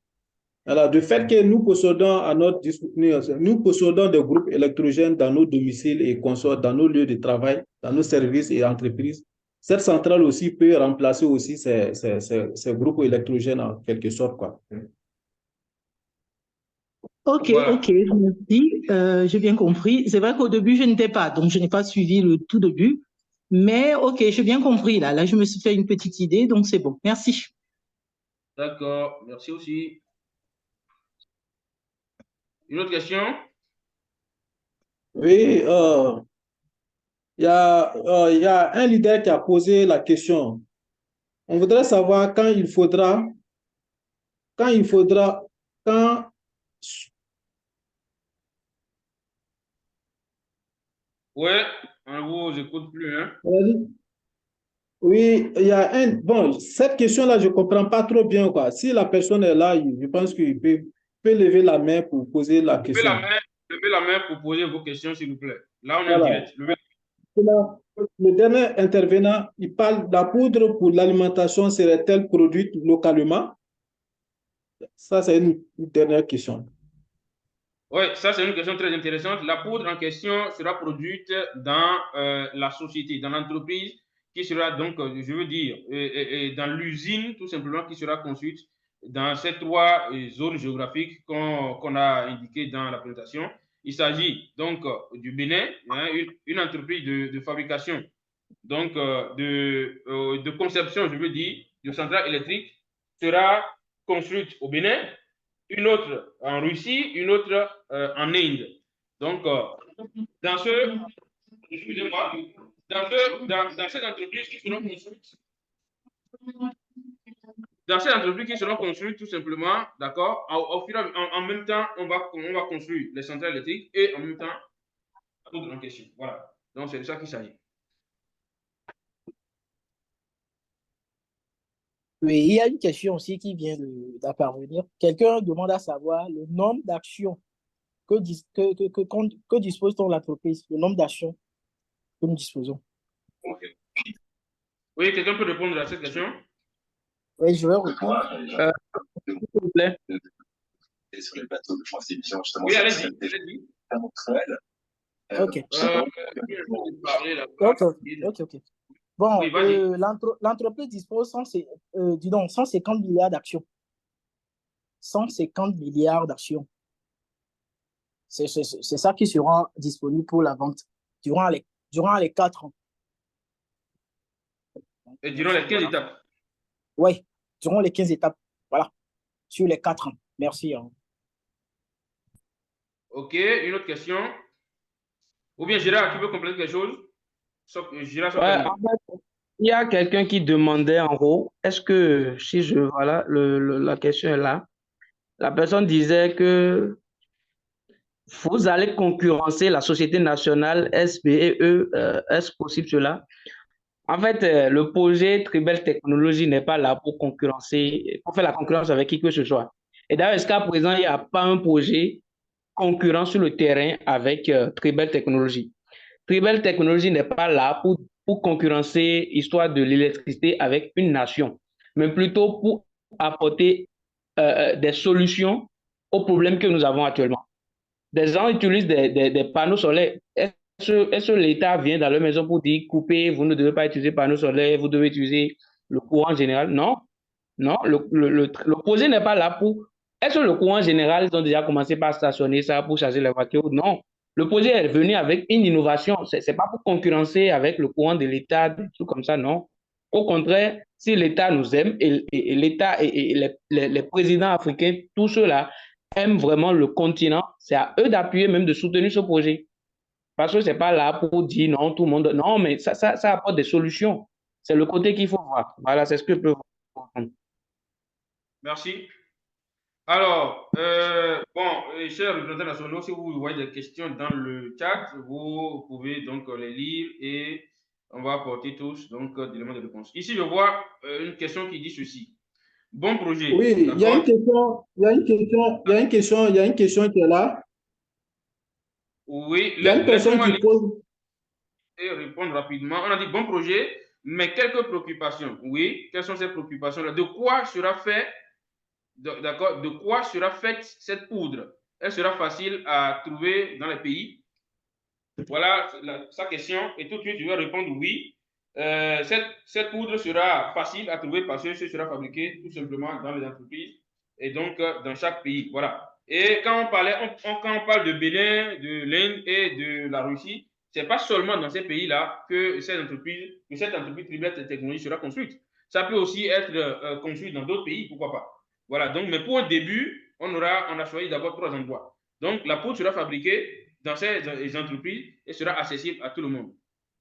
S4: Alors, du fait que nous possédons à notre disposition, nous possédons des groupes électrogènes dans nos domiciles et consorts, dans nos lieux de travail, dans nos services et entreprises, cette centrale aussi peut remplacer aussi ces groupes électrogènes en quelque sorte, quoi.
S6: Ok,
S1: Voilà.
S6: ok, merci. J'ai bien compris. C'est vrai qu'au début, je n'étais pas, donc je n'ai pas suivi le tout début. Mais ok, j'ai bien compris là. Là, je me suis fait une petite idée, donc c'est bon. Merci.
S1: D'accord, merci aussi. Une autre question?
S4: Oui, il y a un leader qui a posé la question. On voudrait savoir quand il faudra, quand,
S1: Ouais, on ne vous écoute plus, hein?
S4: oui, il y a un, bon, cette question-là, je ne comprends pas trop bien, quoi. Si la personne est là, je pense qu'il peut lever la main pour poser la question.
S1: Levez la main pour poser vos questions, s'il vous plaît. Là, on est en
S4: Voilà.
S1: direct. Levez...
S4: Le dernier intervenant, il parle de la poudre pour l'alimentation serait-elle produite localement? Ça, c'est une dernière question.
S1: Oui, ça c'est une question très intéressante. La poudre en question sera produite dans la société, dans l'entreprise qui sera donc, je veux dire, dans l'usine tout simplement qui sera construite dans ces trois zones géographiques qu'on a indiquées dans la présentation. Il s'agit donc du Bénin, hein, une entreprise de fabrication, donc de conception, je veux dire, de centrales électriques sera construite au Bénin, une autre en Russie, une autre en Inde. Donc, dans ce, excusez-moi, dans ces entreprises qui seront construites, tout simplement, d'accord, en même temps, on va construire les centrales électriques et en même temps, la poudre en question. Voilà. Donc, c'est de ça qu'il s'agit.
S3: Oui, il y a une question aussi qui vient d'apparvenir. Quelqu'un demande à savoir le nombre d'actions que dispose ton entreprise, le nombre d'actions que nous disposons.
S1: Okay. Oui, quelqu'un peut répondre à cette question?
S3: Oui, je vais répondre.
S2: S'il vous plaît.
S7: Sur les plateaux de transmission, justement,
S1: oui, allez-y.
S3: Ok. Ok. Bon,
S1: oui,
S3: l'entreprise dispose 150 milliards d'actions. 150 milliards d'actions. C'est ça qui sera disponible pour la vente durant les 4 ans.
S1: Et durant les 15 étapes?
S3: Oui, durant les 15 étapes. Voilà, sur les 4 ans. Merci.
S1: Ok, une autre question? Ou bien Gérard, tu veux compléter quelque chose? Gérard,
S2: Ouais, en fait, il y a quelqu'un qui demandait en haut, est-ce que, si je, voilà, la question est là. La personne disait que vous allez concurrencer la Société nationale SBE, est-ce possible cela? En fait, le projet Tribel Technologies n'est pas là pour concurrencer, pour faire la concurrence avec qui que ce soit. Et d'ailleurs, jusqu'à présent, il n'y a pas un projet concurrent sur le terrain avec Tribel Technologies. Tribel Technologies n'est pas là pour concurrencer l'histoire de l'électricité avec une nation, mais plutôt pour apporter des solutions aux problèmes que nous avons actuellement. Des gens utilisent des panneaux solaires. Est-ce que l'État vient dans leur maison pour dire coupez, vous ne devez pas utiliser panneaux solaires, vous devez utiliser le courant général? Non, non, le projet n'est pas là pour. Est-ce que le courant général, ils ont déjà commencé par stationner ça pour charger les voitures? Non. Le projet est venu avec une innovation. Ce n'est pas pour concurrencer avec le courant de l'État, des trucs comme ça, non. Au contraire, si l'État nous aime et l'État et les présidents africains, tous ceux-là, aiment vraiment le continent, c'est à eux d'appuyer, même de soutenir ce projet. Parce que ce n'est pas là pour dire non, tout le monde. Non, mais ça apporte des solutions. C'est le côté qu'il faut voir. Voilà, c'est ce que je peux vous comprendre.
S1: Merci. Alors, chers représentants nationaux, si vous voyez des questions dans le chat, vous pouvez donc les lire et on va apporter tous donc des éléments de réponse. Ici, je vois une question qui dit ceci. Bon projet.
S4: Oui, il y a une question, il y a une question, il y a une question, il y a une question qui est là.
S1: Oui,
S4: Il y a une personne
S1: laissez-moi
S4: qui pose.
S1: et répondre rapidement. On a dit bon projet, mais quelques préoccupations. Oui, quelles sont ces préoccupations-là? De quoi sera fait, d'accord, de quoi sera faite cette poudre? Elle sera facile à trouver dans les pays? Voilà sa question. Et tout de suite, je vais répondre oui. Cette poudre sera facile à trouver parce que ce sera fabriqué tout simplement dans les entreprises et donc dans chaque pays. Voilà. Et quand quand on parle de Bénin, de l'Inde et de la Russie, c'est pas seulement dans ces pays-là que cette entreprise Tribet de technologie sera construite. Ça peut aussi être construit dans d'autres pays, pourquoi pas. Voilà. Donc, mais pour un début, on a choisi d'abord 3 endroits. Donc, la poudre sera fabriquée dans ces entreprises et sera accessible à tout le monde.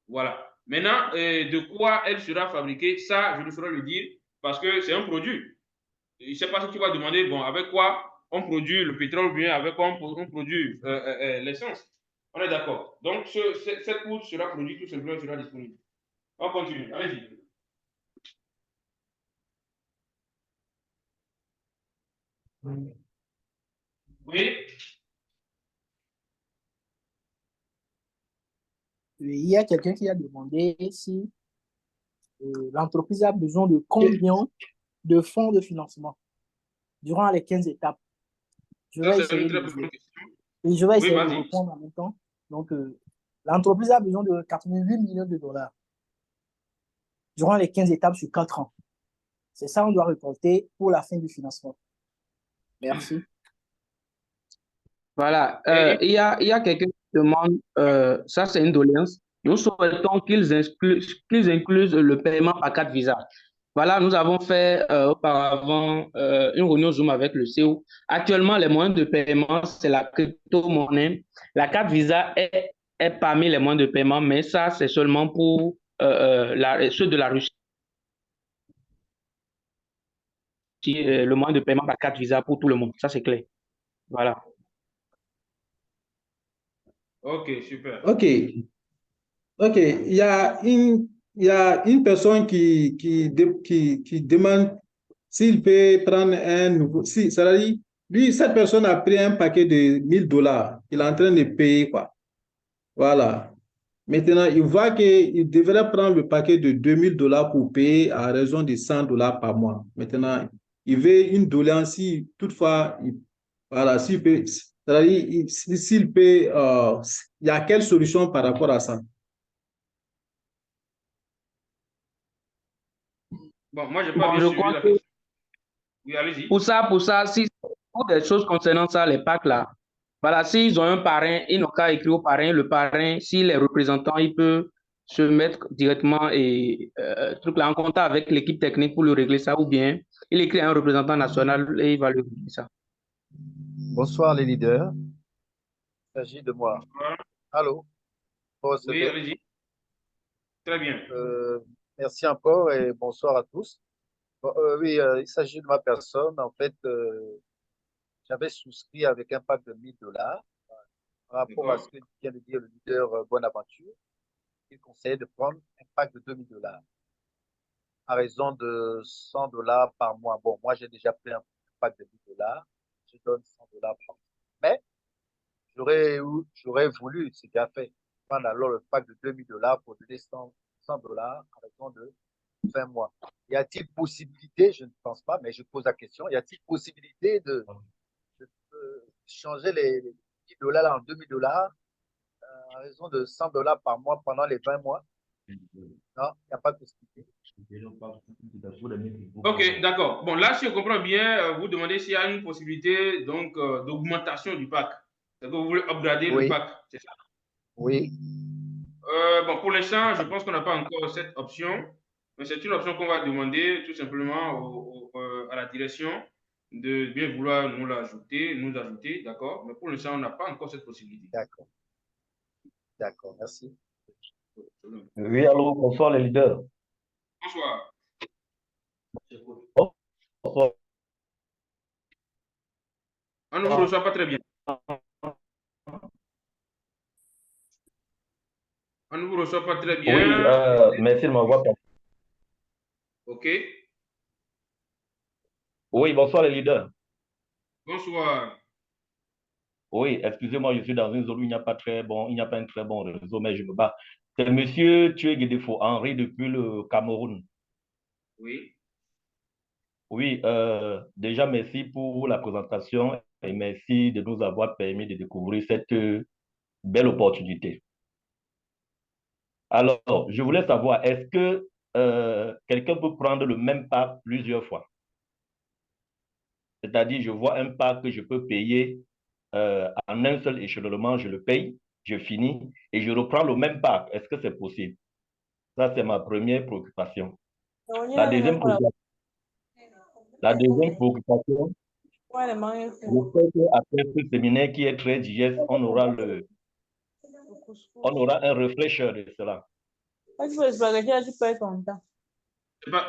S1: Voilà. Maintenant, de quoi elle sera fabriquée, ça, je ne saurais le dire parce que c'est un produit. Je ne sais pas si tu vas demander, bon, avec quoi on produit le pétrole ou bien avec quoi on produit l'essence. On est d'accord. Donc, cette poudre sera produite tout simplement, sera disponible. On continue. Allez-y. Oui.
S3: Il y a quelqu'un qui a demandé si l'entreprise a besoin de combien de fonds de financement durant les 15 étapes. Je
S1: Ça,
S3: vais
S1: c'est
S3: essayer
S1: une
S3: de,
S1: très bonne question.
S3: et je vais
S1: Oui,
S3: essayer de
S1: vas-y.
S3: répondre en même temps. Donc, l'entreprise a besoin de 88 millions de dollars durant les 15 étapes sur 4 ans. C'est ça qu'on doit récolter pour la fin du financement. Merci.
S2: Voilà. Il y a quelqu'un qui demande, ça c'est une doléance. Nous souhaitons qu'ils inclusent le paiement par carte Visa. Voilà, nous avons fait auparavant une réunion Zoom avec le CEO. Actuellement, les moyens de paiement, c'est la crypto-monnaie. La carte Visa est parmi les moyens de paiement, mais ça, c'est seulement pour ceux de la Russie. Le moyen de paiement par carte Visa pour tout le monde. Ça, c'est clair. Voilà.
S1: Ok, super.
S4: OK. OK. Il y a une personne qui demande s'il peut prendre un nouveau. Si, c'est-à-dire, lui, cette personne a pris un paquet de 1000 $. Il est en train de payer, quoi. Voilà. Maintenant, il voit qu'il devrait prendre le paquet de 2000 $ pour payer à raison de 100 $ par mois. Maintenant, il veut une doléance si toutefois, voilà, s'il peut, c'est-à-dire, s'il peut, il y a quelle solution par rapport à ça?
S1: Bon, moi, je n'ai pas
S2: Bon,
S1: bien
S2: je
S1: suivi
S2: crois
S1: la
S2: que
S1: question. Oui, allez-y.
S2: pour ça, si pour des choses concernant ça, les packs là, voilà, s'ils ont un parrain, ils n'ont qu'à écrire au parrain. Le parrain, s'il est représentant, il peut se mettre directement truc là, en contact avec l'équipe technique pour le régler ça, ou bien il écrit à un représentant national et il va le régler ça.
S8: Bonsoir les leaders, il s'agit de moi. Allô, vous
S1: Oui,
S8: recevez?
S1: allez-y. Très bien.
S8: Merci encore et bonsoir à tous. Bon, oui, il s'agit de ma personne. En fait, j'avais souscrit avec un pack de 1000 $ par rapport à ce que vient de dire le leader Bonaventure. Il conseillait de prendre un pack de 2000 $ à raison de 100 $ par mois. Bon, moi j'ai déjà pris un pack de 1000 $, je donne 100 $ par mois. Mais j'aurais voulu, c'est déjà fait, prendre alors le pack de 2000 $ pour donner 100 $ à raison de 20 mois. Y a-t-il possibilité, je ne pense pas, mais je pose la question, y a-t-il possibilité de changer les 10 $ en 2000 $ à raison de 100 $ par mois pendant les 20 mois? Non, il n'y a pas de possibilité.
S1: Ok, d'accord. Bon, là, si je comprends bien, vous demandez s'il y a une possibilité donc d'augmentation du pack. C'est que vous voulez upgrader le
S8: Oui,
S1: pack, c'est ça?
S8: oui,
S1: Bon, pour l'instant, je pense qu'on n'a pas encore cette option, mais c'est une option qu'on va demander tout simplement à la direction de bien vouloir nous ajouter, d'accord? Mais pour l'instant, on n'a pas encore cette possibilité.
S8: d'accord, d'accord, merci.
S9: Oui, allô, bonsoir les leaders.
S1: Bonsoir.
S9: Bonsoir.
S1: On ne vous reçoit pas très bien. On ne vous reçoit pas très bien.
S9: Oui, merci de m'avoir parlé.
S1: OK.
S9: Oui, bonsoir les leaders.
S1: Bonsoir.
S9: Oui, excusez-moi, je suis dans une zone où il n'y a pas un très bon réseau, mais je me bats. C'est Monsieur Tuegedefo Henri depuis le Cameroun.
S1: Oui.
S9: Oui, déjà merci pour la présentation et merci de nous avoir permis de découvrir cette belle opportunité. Alors, je voulais savoir, est-ce que quelqu'un peut prendre le même pack plusieurs fois? C'est-à-dire, je vois un pack que je peux payer en un seul échelonnement, je le paye, je finis et je reprends le même pack. Est-ce que c'est possible? Ça, c'est ma première préoccupation. La deuxième préoccupation, la deuxième préoccupation, je sais qu'après ce séminaire qui est très digeste, on aura un réfléchisseur de cela.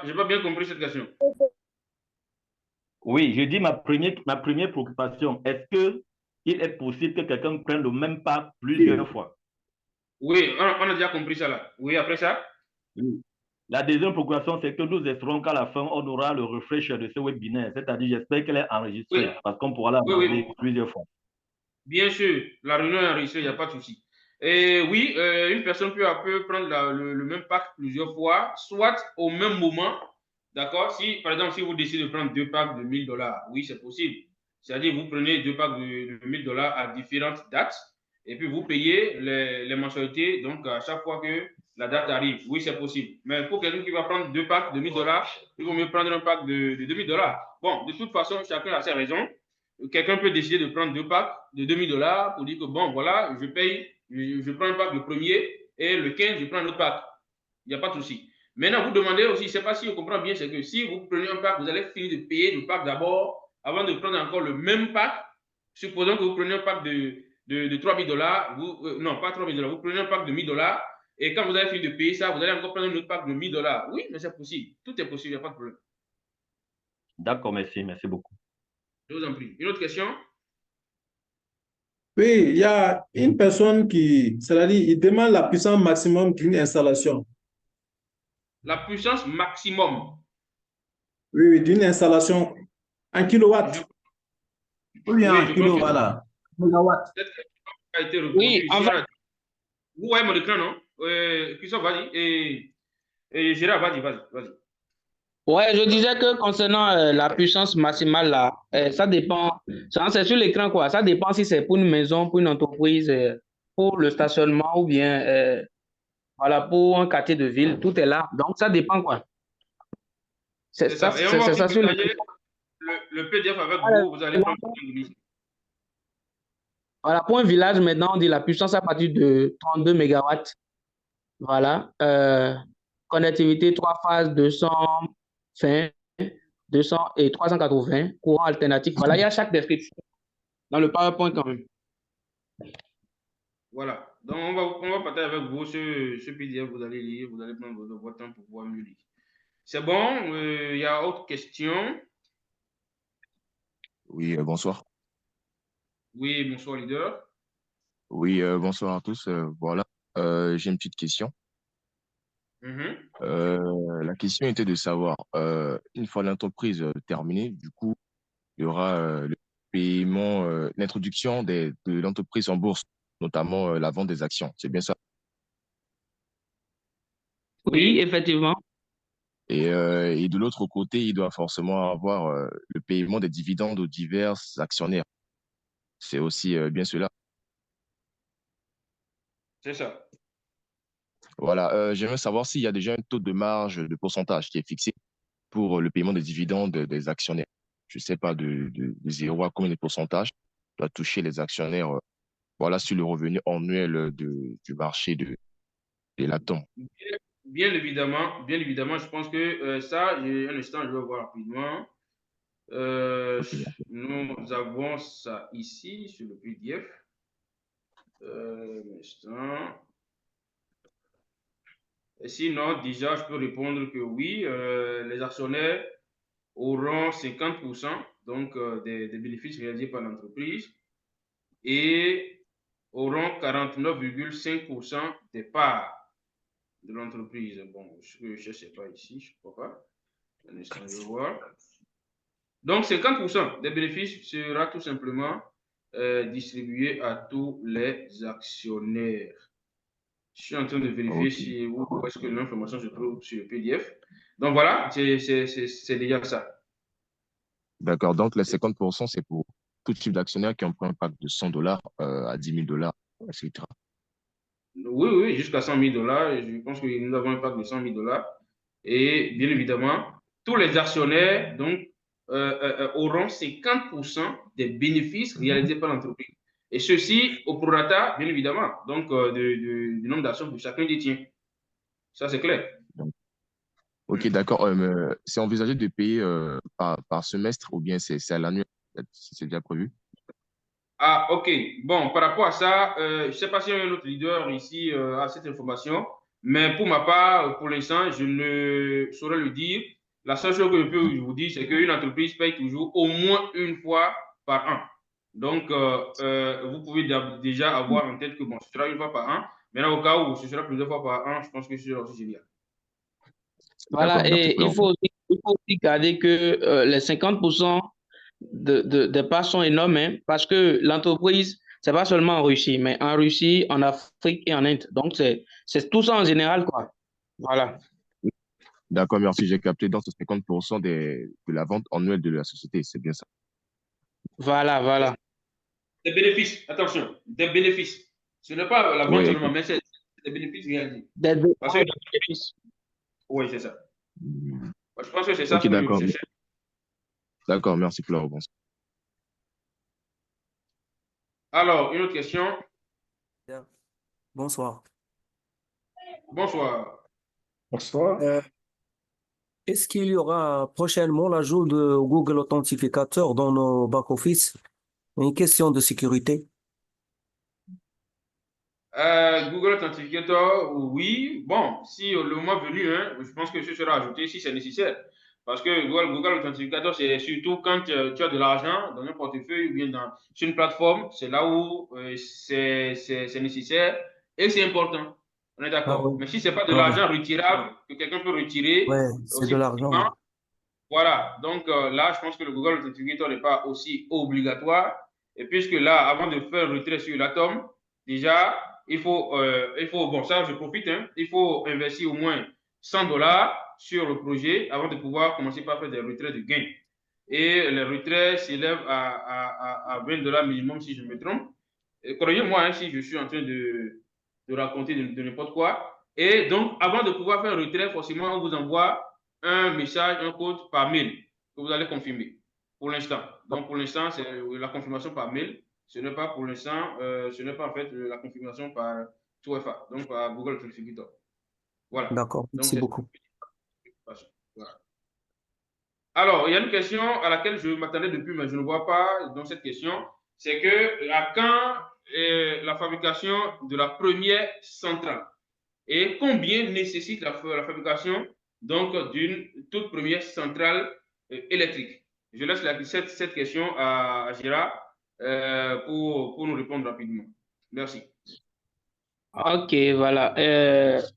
S1: J'ai pas bien compris cette question.
S9: Oui, je dis ma première préoccupation. Est-ce qu'il est possible que quelqu'un prenne le même pack plusieurs fois?
S1: Oui, on a déjà compris ça là. Oui, après ça?
S9: Oui. La deuxième préoccupation, c'est que nous espérons qu'à la fin, on aura le refresh de ce webinaire. C'est-à-dire, j'espère qu'elle est enregistrée
S1: Oui.
S9: parce qu'on pourra la regarder plusieurs fois.
S1: Bien sûr, la réunion est enregistrée, il n'y a pas de souci. Et oui, une personne peut prendre le même pack plusieurs fois, soit au même moment. D'accord? Si, par exemple, si vous décidez de prendre deux packs de $1000, oui, c'est possible. C'est-à-dire, vous prenez deux packs de $1000 à différentes dates et puis vous payez les mensualités, donc à chaque fois que la date arrive. Oui, c'est possible. Mais pour quelqu'un qui va prendre deux packs de $1000, il vaut mieux prendre un pack de $2000. Bon, de toute façon, chacun a ses raisons. Quelqu'un peut décider de prendre deux packs de $2000 pour dire que bon, voilà, je paye, je prends un pack le premier et le 15, je prends un autre pack. Il n'y a pas de souci. Maintenant, vous demandez aussi, je ne sais pas si je comprends bien, c'est que si vous prenez un pack, vous allez finir de payer le pack d'abord avant de prendre encore le même pack. Supposons que vous prenez un pack de $3000, non, pas $3000, vous prenez un pack de $1000 et quand vous allez finir de payer ça, vous allez encore prendre un autre pack de $1000. Oui, mais c'est possible. Tout est possible, il n'y a pas de problème.
S9: D'accord, merci beaucoup.
S1: Je vous en prie. Une autre question?
S4: Oui, il y a une personne c'est-à-dire, il demande la puissance maximum d'une installation.
S1: La puissance maximum.
S4: Oui, d'une installation en kilowatts. Oui, en kilowatts, voilà.
S1: Cette question a été répondue.
S2: Oui, en fait,
S1: vous voyez mon écran, non? Christophe, vas-y. Et Gérard, vas-y.
S2: ouais, je disais que concernant la puissance maximale, là, ça dépend. C'est sur l'écran, quoi. Ça dépend si c'est pour une maison, pour une entreprise, pour le stationnement ou bien voilà, pour un quartier de ville. Tout est là. Donc, ça dépend, quoi. C'est
S1: C'est
S2: ça,
S1: ça. Et on va
S2: c'est
S1: aussi
S2: ça sur l'écran.
S1: détailler le PDF avec vous. Vous allez prendre une.
S2: Voilà, pour un village, maintenant, on dit la puissance à partir de 32 mégawatts. Voilà. Connectivité 3 phases 220, 200 et 380. Courant alternatif. Voilà, il y a chaque description dans le PowerPoint quand même.
S1: Voilà. Donc, on va partager avec vous ce PDF. Vous allez lire, vous allez prendre votre temps pour pouvoir mieux lire. C'est bon? Il y a autre question?
S10: Oui, bonsoir.
S1: Oui, bonsoir, leader.
S10: Oui, bonsoir à tous. Voilà, j'ai une petite question. La question était de savoir, une fois l'entreprise terminée, du coup, il y aura le paiement, l'introduction de l'entreprise en bourse, notamment la vente des actions. C'est bien ça?
S2: Oui, effectivement.
S10: Et de l'autre côté, il doit forcément avoir le paiement des dividendes aux divers actionnaires. C'est aussi bien cela.
S1: C'est ça.
S10: Voilà, j'aimerais savoir s'il y a déjà un taux de marge de pourcentage qui est fixé pour le paiement des dividendes des actionnaires. Je ne sais pas, de 0 à combien de pourcentage doit toucher les actionnaires, voilà, sur le revenu annuel du marché de l'atome.
S1: Bien évidemment, je pense que ça, un instant, je vais voir rapidement. Nous avons ça ici sur le PDF. Un instant. Et sinon, déjà, je peux répondre que oui, les actionnaires auront 50% donc, des bénéfices réalisés par l'entreprise et auront 49,5% des parts de l'entreprise. Bon, je ne sais pas ici, je ne crois pas. Un instant, je vais voir. Donc, 50% des bénéfices sera tout simplement distribué à tous les actionnaires. Je suis en train de vérifier si où est-ce que l'information se trouve sur le PDF. Donc, voilà, c'est déjà ça.
S10: D'accord. Donc, les 50%, c'est pour tout type d'actionnaire qui emprunte un pack de $100 à $10 000, etc.
S1: Oui, oui, jusqu'à $100 000. Je pense que nous avons un pack de $100 000. Et bien évidemment, tous les actionnaires donc, auront 50% des bénéfices réalisés par l'entreprise. Et ceci au prorata, bien évidemment, donc du nombre d'actions que chacun détient. Ça, c'est clair.
S10: Ok, d'accord. C'est envisagé de payer par semestre ou bien c'est à l'annuel, si c'est déjà prévu?
S1: Ah, ok. Bon, par rapport à ça, je ne sais pas s'il y a un autre leader ici à cette information, mais pour ma part, pour l'instant, je ne saurais le dire. La seule chose que je peux vous dire, c'est qu'une entreprise paye toujours au moins une fois par an. Donc, vous pouvez déjà avoir en tête que bon, ce sera une fois par an, mais là, au cas où ce sera plusieurs fois par an, je pense que ce sera aussi génial.
S2: Voilà, et il faut aussi garder que les 50% des parts sont énormes, hein, parce que l'entreprise, c'est pas seulement en Russie, mais en Russie, en Afrique et en Inde. Donc, c'est tout ça en général, quoi. Voilà.
S10: D'accord, merci, j'ai capté. Donc, c'est 50% de la vente annuelle de la société, c'est bien ça.
S2: Voilà, voilà.
S1: Des bénéfices, attention, des bénéfices. Ce n'est pas la vente seulement, mais c'est des bénéfices réalisés.
S2: Des
S1: bénéfices. Oui, c'est ça. Je pense que c'est ça
S10: Ok,
S1: que
S10: d'accord.
S1: je cherchais.
S10: D'accord, merci pour la réponse.
S1: Alors, une autre question.
S11: Bonsoir.
S1: Bonsoir.
S5: Bonsoir.
S11: Est-ce qu'il y aura prochainement l'ajout de Google Authenticator dans nos back-office? Une question de sécurité.
S1: Google Authenticator, oui. Bon, si le moment venu, hein, je pense que ce sera ajouté si c'est nécessaire. Parce que Google Authenticator, c'est surtout quand tu as de l'argent dans un portefeuille ou bien sur une plateforme, c'est là où c'est nécessaire et c'est important. On est d'accord.
S11: oui.
S1: Mais si ce n'est pas de l'argent retirable que quelqu'un peut retirer
S11: Ouais, c'est
S1: aussi
S11: de l'argent.
S1: facilement, voilà. Donc là, je pense que le Google Authenticator n'est pas aussi obligatoire. Et puisque là, avant de faire un retrait sur l'Atom, déjà, il faut, bon, ça, je profite, hein, il faut investir au moins $100 sur le projet avant de pouvoir commencer par faire des retraits de gains. Et les retraits s'élèvent à $20 minimum si je me trompe. Croyez-moi, hein, si je suis en train de raconter de n'importe quoi. Et donc, avant de pouvoir faire un retrait, forcément, on vous envoie un message, un code par mail que vous allez confirmer pour l'instant. Donc, pour l'instant, c'est la confirmation par mail. Ce n'est pas pour l'instant, ce n'est pas en fait la confirmation par 2FA, donc par Google Authenticator. Voilà.
S11: D'accord, merci beaucoup.
S1: Voilà. Alors, il y a une question à laquelle je m'attendais depuis, mais je ne vois pas dans cette question. C'est que à quand la fabrication de la première centrale et combien nécessite la fabrication donc d'une toute première centrale électrique? Je laisse cette question à Gérard pour nous répondre rapidement. Merci.
S2: Ok, voilà.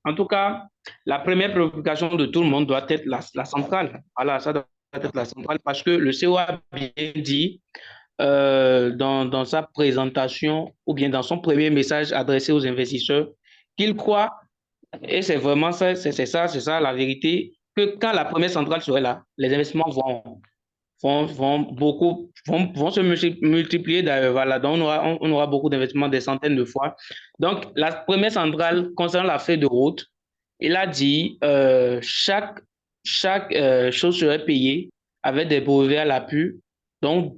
S2: En tout cas, la première préoccupation de tout le monde doit être la centrale. Voilà, ça doit être la centrale parce que le CO a bien dit dans sa présentation ou bien dans son premier message adressé aux investisseurs qu'il croit, et c'est vraiment ça, c'est ça la vérité, que quand la première centrale serait là, les investissements vont se multiplier d'ailleurs. Voilà, donc on aura beaucoup d'investissements, des centaines de fois. Donc, la première centrale, concernant la feuille de route, il a dit chaque chose serait payée avec des brevets à l'appui. Donc,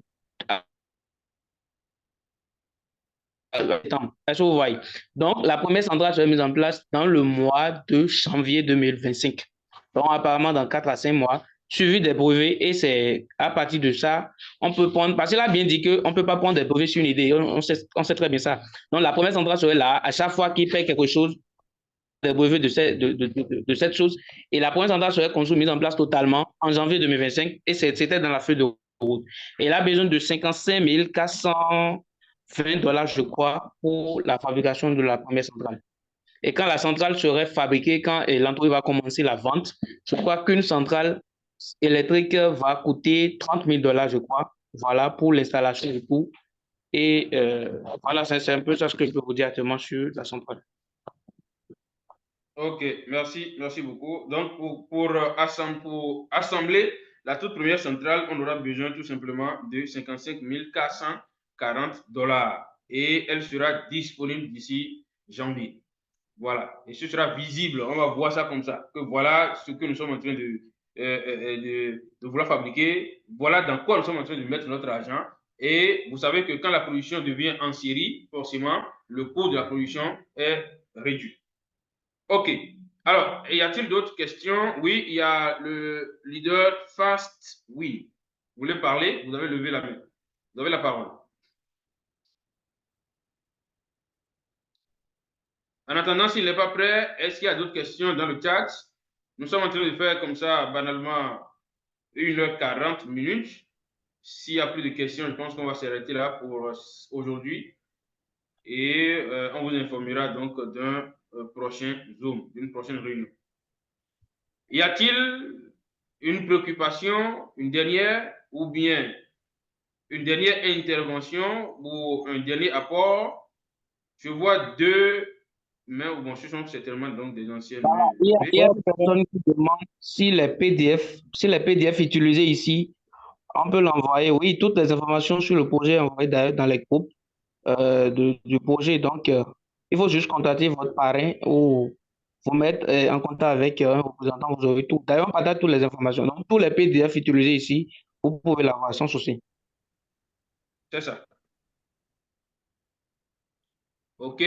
S2: est-ce que vous voyez? Donc, la première centrale serait mise en place dans le mois de janvier 2025. Donc, apparemment, dans 4 à 5 mois, suivi des brevets, et c'est à partir de ça, on peut prendre, parce qu'il a bien dit qu'on ne peut pas prendre des brevets sur une idée, on sait très bien ça. Donc, la première centrale serait là, à chaque fois qu'il fait quelque chose, des brevets de cette chose. Et la première centrale serait construite, mise en place totalement en janvier 2025 et c'était dans la feuille de route. Et elle a besoin de 55 420 $, je crois, pour la fabrication de la première centrale. Et quand la centrale serait fabriquée, quand l'entreprise va commencer la vente, je crois qu'une centrale électrique va coûter 30 000 $, je crois, voilà, pour l'installation du tout. Et voilà, c'est un peu ça ce que je peux vous dire actuellement sur la centrale.
S1: Ok, merci beaucoup. Donc, pour assembler la toute première centrale, on aura besoin tout simplement de 55 440 $. Et elle sera disponible d'ici janvier. Voilà. Et ce sera visible. On va voir ça comme ça. Que voilà ce que nous sommes en train de vouloir fabriquer. Voilà dans quoi nous sommes en train de mettre notre argent. Et vous savez que quand la production devient en série, forcément, le coût de la production est réduit. OK. Alors, y a-t-il d'autres questions? Oui, il y a le leader Fast. Oui. Vous voulez parler? Vous avez levé la main. Vous avez la parole. En attendant, s'il n'est pas prêt, est-ce qu'il y a d'autres questions dans le chat? Nous sommes en train de faire comme ça, banalement, 1h40 minutes. S'il n'y a plus de questions, je pense qu'on va s'arrêter là pour aujourd'hui. Et on vous informera donc d'un prochain Zoom, d'une prochaine réunion. Y a-t-il une préoccupation, une dernière, ou bien une dernière intervention ou un dernier apport? Je vois deux mains, bon, ce sont certainement donc des anciennes mains.
S2: Il y a une personne qui demande si les PDF utilisés ici, on peut l'envoyer. Oui, toutes les informations sur le projet envoyées d'ailleurs dans les groupes du projet. Donc, il faut juste contacter votre parrain ou vous mettre en contact avec un représentant, vous aurez tout. D'ailleurs, on partage toutes les informations. Donc, tous les PDF utilisés ici, vous pouvez l'avoir sans souci.
S1: C'est ça. OK.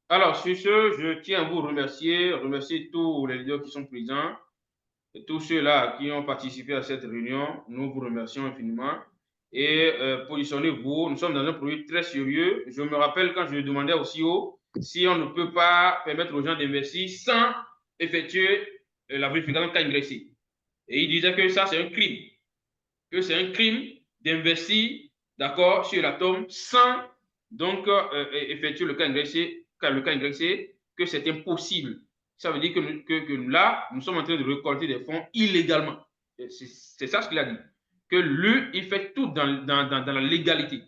S1: Alors, sur ce, je tiens à vous remercier tous les leaders qui sont présents et tous ceux-là qui ont participé à cette réunion. Nous vous remercions infiniment. Et positionnez-vous. Nous sommes dans un projet très sérieux. Je me rappelle quand je demandais au CEO si on ne peut pas permettre aux gens d'investir sans effectuer la vérification de cas ingressé. Et il disait que ça, c'est un crime. Que c'est un crime d'investir, d'accord, sur l'atome sans donc effectuer le cas ingressé, que c'est impossible. Ça veut dire que là, nous sommes en train de récolter des fonds illégalement. C'est ça ce qu'il a dit. Que lui, il fait tout dans la légalité.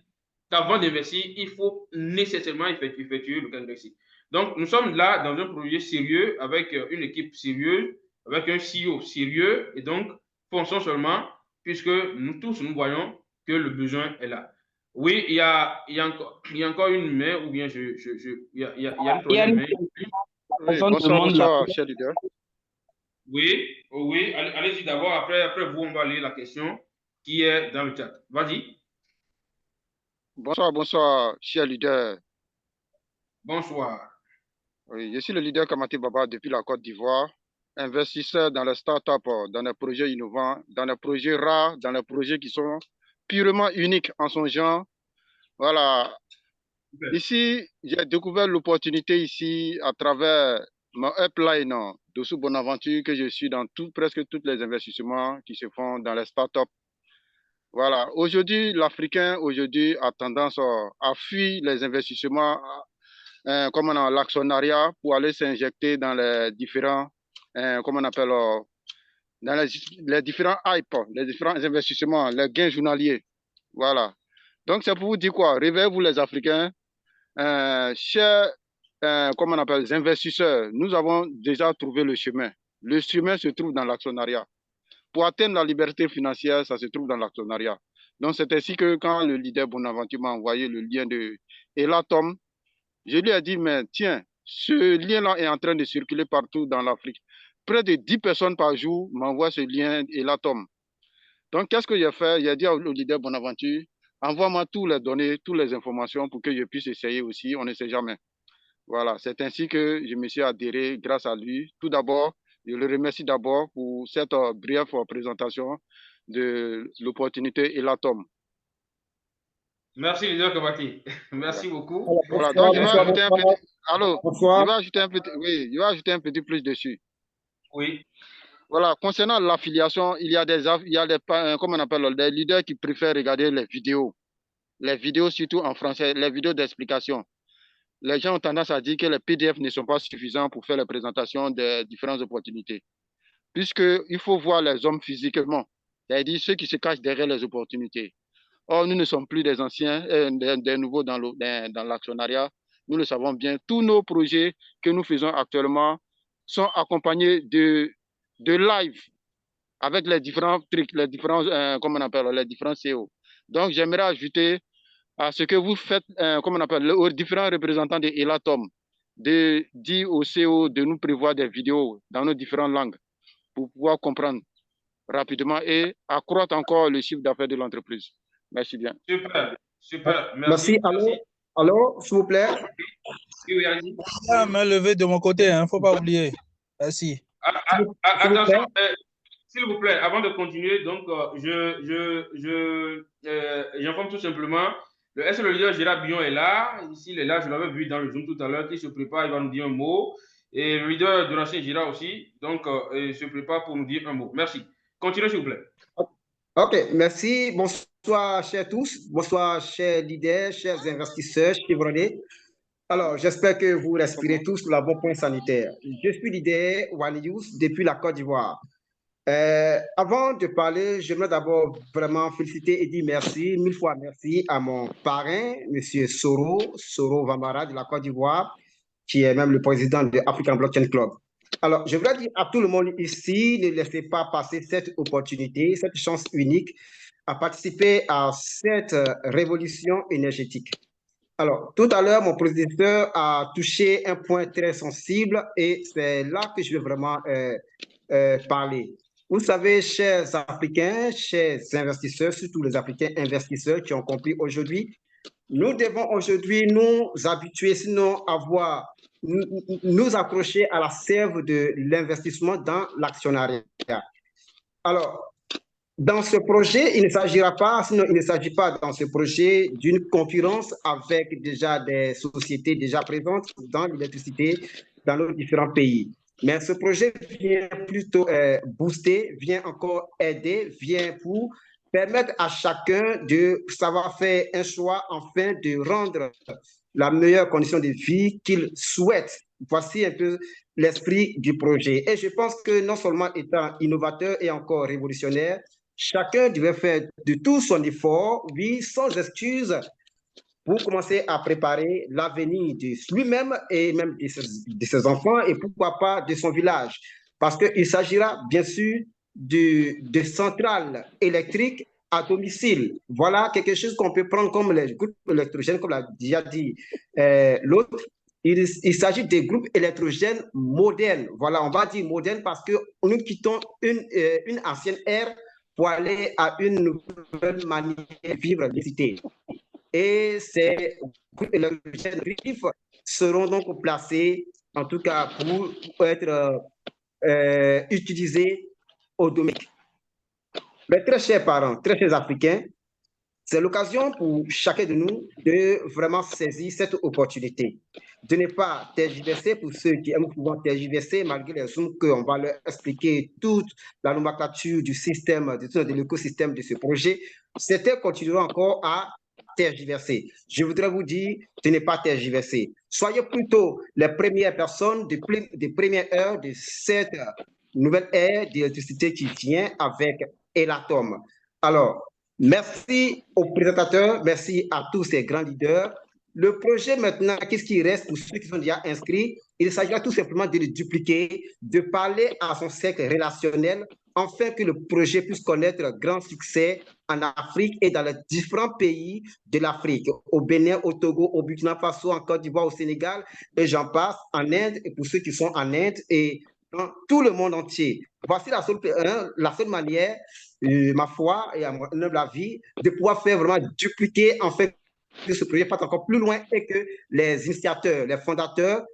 S1: Qu'avant d'investir, il faut nécessairement effectuer le cas ingressé. Donc, nous sommes là dans un projet sérieux, avec une équipe sérieuse, avec un CEO sérieux, et donc, fonçons seulement, puisque nous tous, nous voyons que le besoin est là. Oui, il y a encore une main, ou bien il y a une troisième main.
S12: Oui, bonsoir, cher leader.
S1: Oui, allez-y d'abord, après vous, on va lire la question qui est dans le chat. Vas-y.
S12: Bonsoir, cher leader.
S1: Bonsoir.
S12: Oui, je suis le leader Kamati Baba depuis la Côte d'Ivoire, investisseur dans les startups, dans les projets innovants, dans les projets rares, dans les projets qui sont purement uniques en son genre. Voilà. Ici, j'ai découvert l'opportunité ici à travers mon upline de Bonaventure que je suis dans presque tous les investissements qui se font dans les startups. Voilà. Aujourd'hui, l'Africain a tendance à fuir les investissements comme l'actionnariat pour aller s'injecter dans les différents, comment on appelle, dans les différents hype, les différents investissements, les gains journaliers. Voilà. Donc, c'est pour vous dire quoi? Réveillez-vous les Africains. Chers, comment on appelle, les investisseurs, nous avons déjà trouvé le chemin. Le chemin se trouve dans l'actionnariat. Pour atteindre la liberté financière, ça se trouve dans l'actionnariat. Donc, c'est ainsi que quand le leader Bonaventure m'a envoyé le lien de Elatom, je lui ai dit, mais tiens, ce lien-là est en train de circuler partout dans l'Afrique. Près de 10 personnes par jour m'envoient ce lien Elatom. Donc, qu'est-ce que j'ai fait? J'ai dit au leader Bonaventure, envoie-moi toutes les données, toutes les informations pour que je puisse essayer aussi, on ne sait jamais. Voilà, c'est ainsi que je me suis adhéré grâce à lui. Tout d'abord, je le remercie d'abord pour cette brève présentation de l'opportunité Elatom.
S1: Merci, leader Kabati. Merci beaucoup.
S12: Voilà, donc allô,
S13: Bonsoir.
S12: je vais ajouter un petit plus dessus.
S1: Oui.
S12: Voilà, concernant l'affiliation, il y a comment on appelle, des leaders qui préfèrent regarder les vidéos surtout en français, les vidéos d'explication. Les gens ont tendance à dire que les PDF ne sont pas suffisants pour faire la présentation des différentes opportunités. Puisqu'il faut voir les hommes physiquement, c'est-à-dire ceux qui se cachent derrière les opportunités. Or, nous ne sommes plus des anciens, des nouveaux dans l'actionnariat. Nous le savons bien. Tous nos projets que nous faisons actuellement sont accompagnés de live avec les différents trucs, les différents, comment on appelle, les différents CEO. Donc, j'aimerais ajouter à ce que vous faites, comment on appelle, aux différents représentants de Elatom, de dire au CEO de nous prévoir des vidéos dans nos différentes langues pour pouvoir comprendre rapidement et accroître encore le chiffre d'affaires de l'entreprise. Merci bien.
S1: Super, super. Merci.
S13: Allô, s'il vous plaît.
S1: Oui, allez-y.
S5: Main levée de mon côté, il ne faut pas oublier. Merci.
S1: Attention, s'il vous plaît, avant de continuer, donc j'informe tout simplement, le leader Gérard Billon est là, ici il est là, je l'avais vu dans le Zoom tout à l'heure, qui se prépare, il va nous dire un mot, et le leader de l'ancien Gérard aussi, donc il se prépare pour nous dire un mot. Merci. Continuez s'il vous plaît.
S13: Ok, merci. Bonsoir, chers tous. Bonsoir, chers leaders, chers investisseurs, chevronnés. Alors, j'espère que vous respirez tous la bonne point sanitaire. Je suis leader Walius depuis la Côte d'Ivoire. Avant de parler, j'aimerais d'abord vraiment féliciter et dire merci, 1000 fois merci à mon parrain, M. Soro Vamara de la Côte d'Ivoire, qui est même le président de African Blockchain Club. Alors, je voudrais dire à tout le monde ici, ne laissez pas passer cette opportunité, cette chance unique à participer à cette révolution énergétique. Alors, tout à l'heure, mon prédécesseur a touché un point très sensible et c'est là que je veux vraiment parler. Vous savez, chers Africains, chers investisseurs, surtout les Africains investisseurs qui ont compris aujourd'hui, nous devons aujourd'hui nous habituer, sinon nous accrocher à la sève de l'investissement dans l'actionnariat. Alors, dans ce projet, il ne s'agira pas, sinon il ne s'agit pas dans ce projet d'une concurrence avec déjà des sociétés déjà présentes dans l'électricité dans nos différents pays. Mais ce projet vient plutôt booster, vient encore aider, vient pour permettre à chacun de savoir faire un choix afin de rendre la meilleure condition de vie qu'il souhaite. Voici un peu l'esprit du projet. Et je pense que non seulement étant innovateur et encore révolutionnaire, chacun devait faire de tout son effort, oui, sans excuse, pour commencer à préparer l'avenir de lui-même et même de ses enfants et pourquoi pas de son village. Parce qu'il s'agira bien sûr de centrales électriques à domicile. Voilà quelque chose qu'on peut prendre comme les groupes électrogènes, comme l'a déjà dit l'autre. Il s'agit des groupes électrogènes modernes. Voilà, on va dire modernes parce que nous quittons une ancienne ère pour aller à une nouvelle manière de vivre l'électricité. Et ces groupes électrogènes seront donc placés, en tout cas pour être utilisés au domaine. Mes très chers parents, très chers Africains, c'est l'occasion pour chacun de nous de vraiment saisir cette opportunité, de ne pas tergiverser pour ceux qui aiment pouvoir tergiverser malgré les zooms qu'on va leur expliquer toute la nomenclature du système, de l'écosystème de ce projet. Certains continueront encore à tergiverser. Je voudrais vous dire de ne pas tergiverser. Soyez plutôt les premières personnes des premières heures de cette nouvelle ère d'électricité qui vient avec Elatom. Alors, merci aux présentateurs, merci à tous ces grands leaders. Le projet maintenant, qu'est-ce qui reste pour ceux qui sont déjà inscrits? Il s'agira tout simplement de le dupliquer, de parler à son cercle relationnel, afin que le projet puisse connaître un grand succès en Afrique et dans les différents pays de l'Afrique, au Bénin, au Togo, au Burkina Faso, en Côte d'Ivoire, au Sénégal, et j'en passe, en Inde, et pour ceux qui sont en Inde, et dans tout le monde entier. Voici la seule manière, ma foi et à mon humble avis, de pouvoir faire vraiment dupliquer en fait que ce projet parte encore plus loin et que les initiateurs, les fondateurs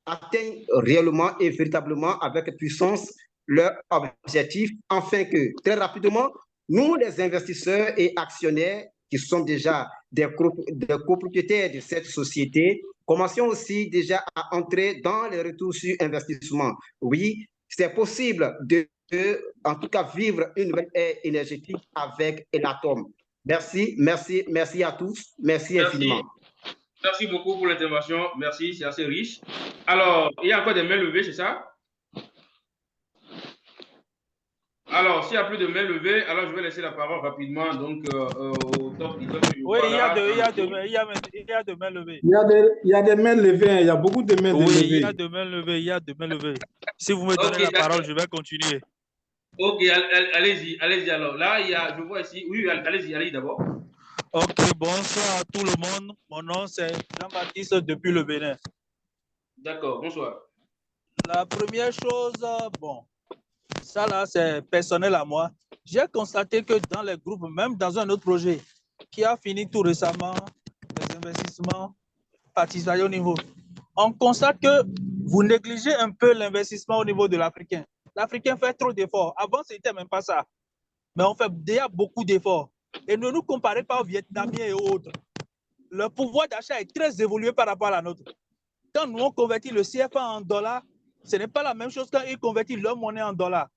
S13: atteignent réellement et véritablement avec puissance leur objectif, afin que très rapidement, nous, les investisseurs et actionnaires qui sont déjà des copropriétaires de cette société, Commencions aussi déjà à entrer dans les retours sur investissement. Oui, c'est possible en tout cas, vivre une nouvelle ère énergétique avec Enatom. Merci, merci, merci à tous. Merci infiniment.
S1: Merci beaucoup pour l'intervention. Merci, c'est assez riche. Alors, il y a encore des mains levées, c'est ça? Alors, s'il n'y a plus de mains levées, alors je vais laisser la parole rapidement donc, au top.
S14: Oui, il y a de mains levées.
S5: Il y a des mains levées, il y a beaucoup de mains levées.
S14: Oui, il y a de mains levées, il y a de mains levées. Si vous me donnez la parole, je vais continuer.
S1: Ok, allez-y alors. Là, je vois ici. Oui, allez-y d'abord.
S14: Ok, bonsoir à tout le monde. Mon nom, c'est Jean-Baptiste depuis le Bénin.
S1: D'accord, bonsoir.
S14: La première chose, bon, ça là, c'est personnel à moi. J'ai constaté que dans les groupes, même dans un autre projet qui a fini tout récemment, les investissements participatifs au niveau, on constate que vous négligez un peu l'investissement au niveau de l'Africain. L'Africain fait trop d'efforts. Avant, ce n'était même pas ça. Mais on fait déjà beaucoup d'efforts. Et ne nous comparez pas aux Vietnamiens et autres. Le pouvoir d'achat est très évolué par rapport à la nôtre. Quand nous on convertit le CFA en dollars, ce n'est pas la même chose quand ils convertissent leur monnaie en dollars.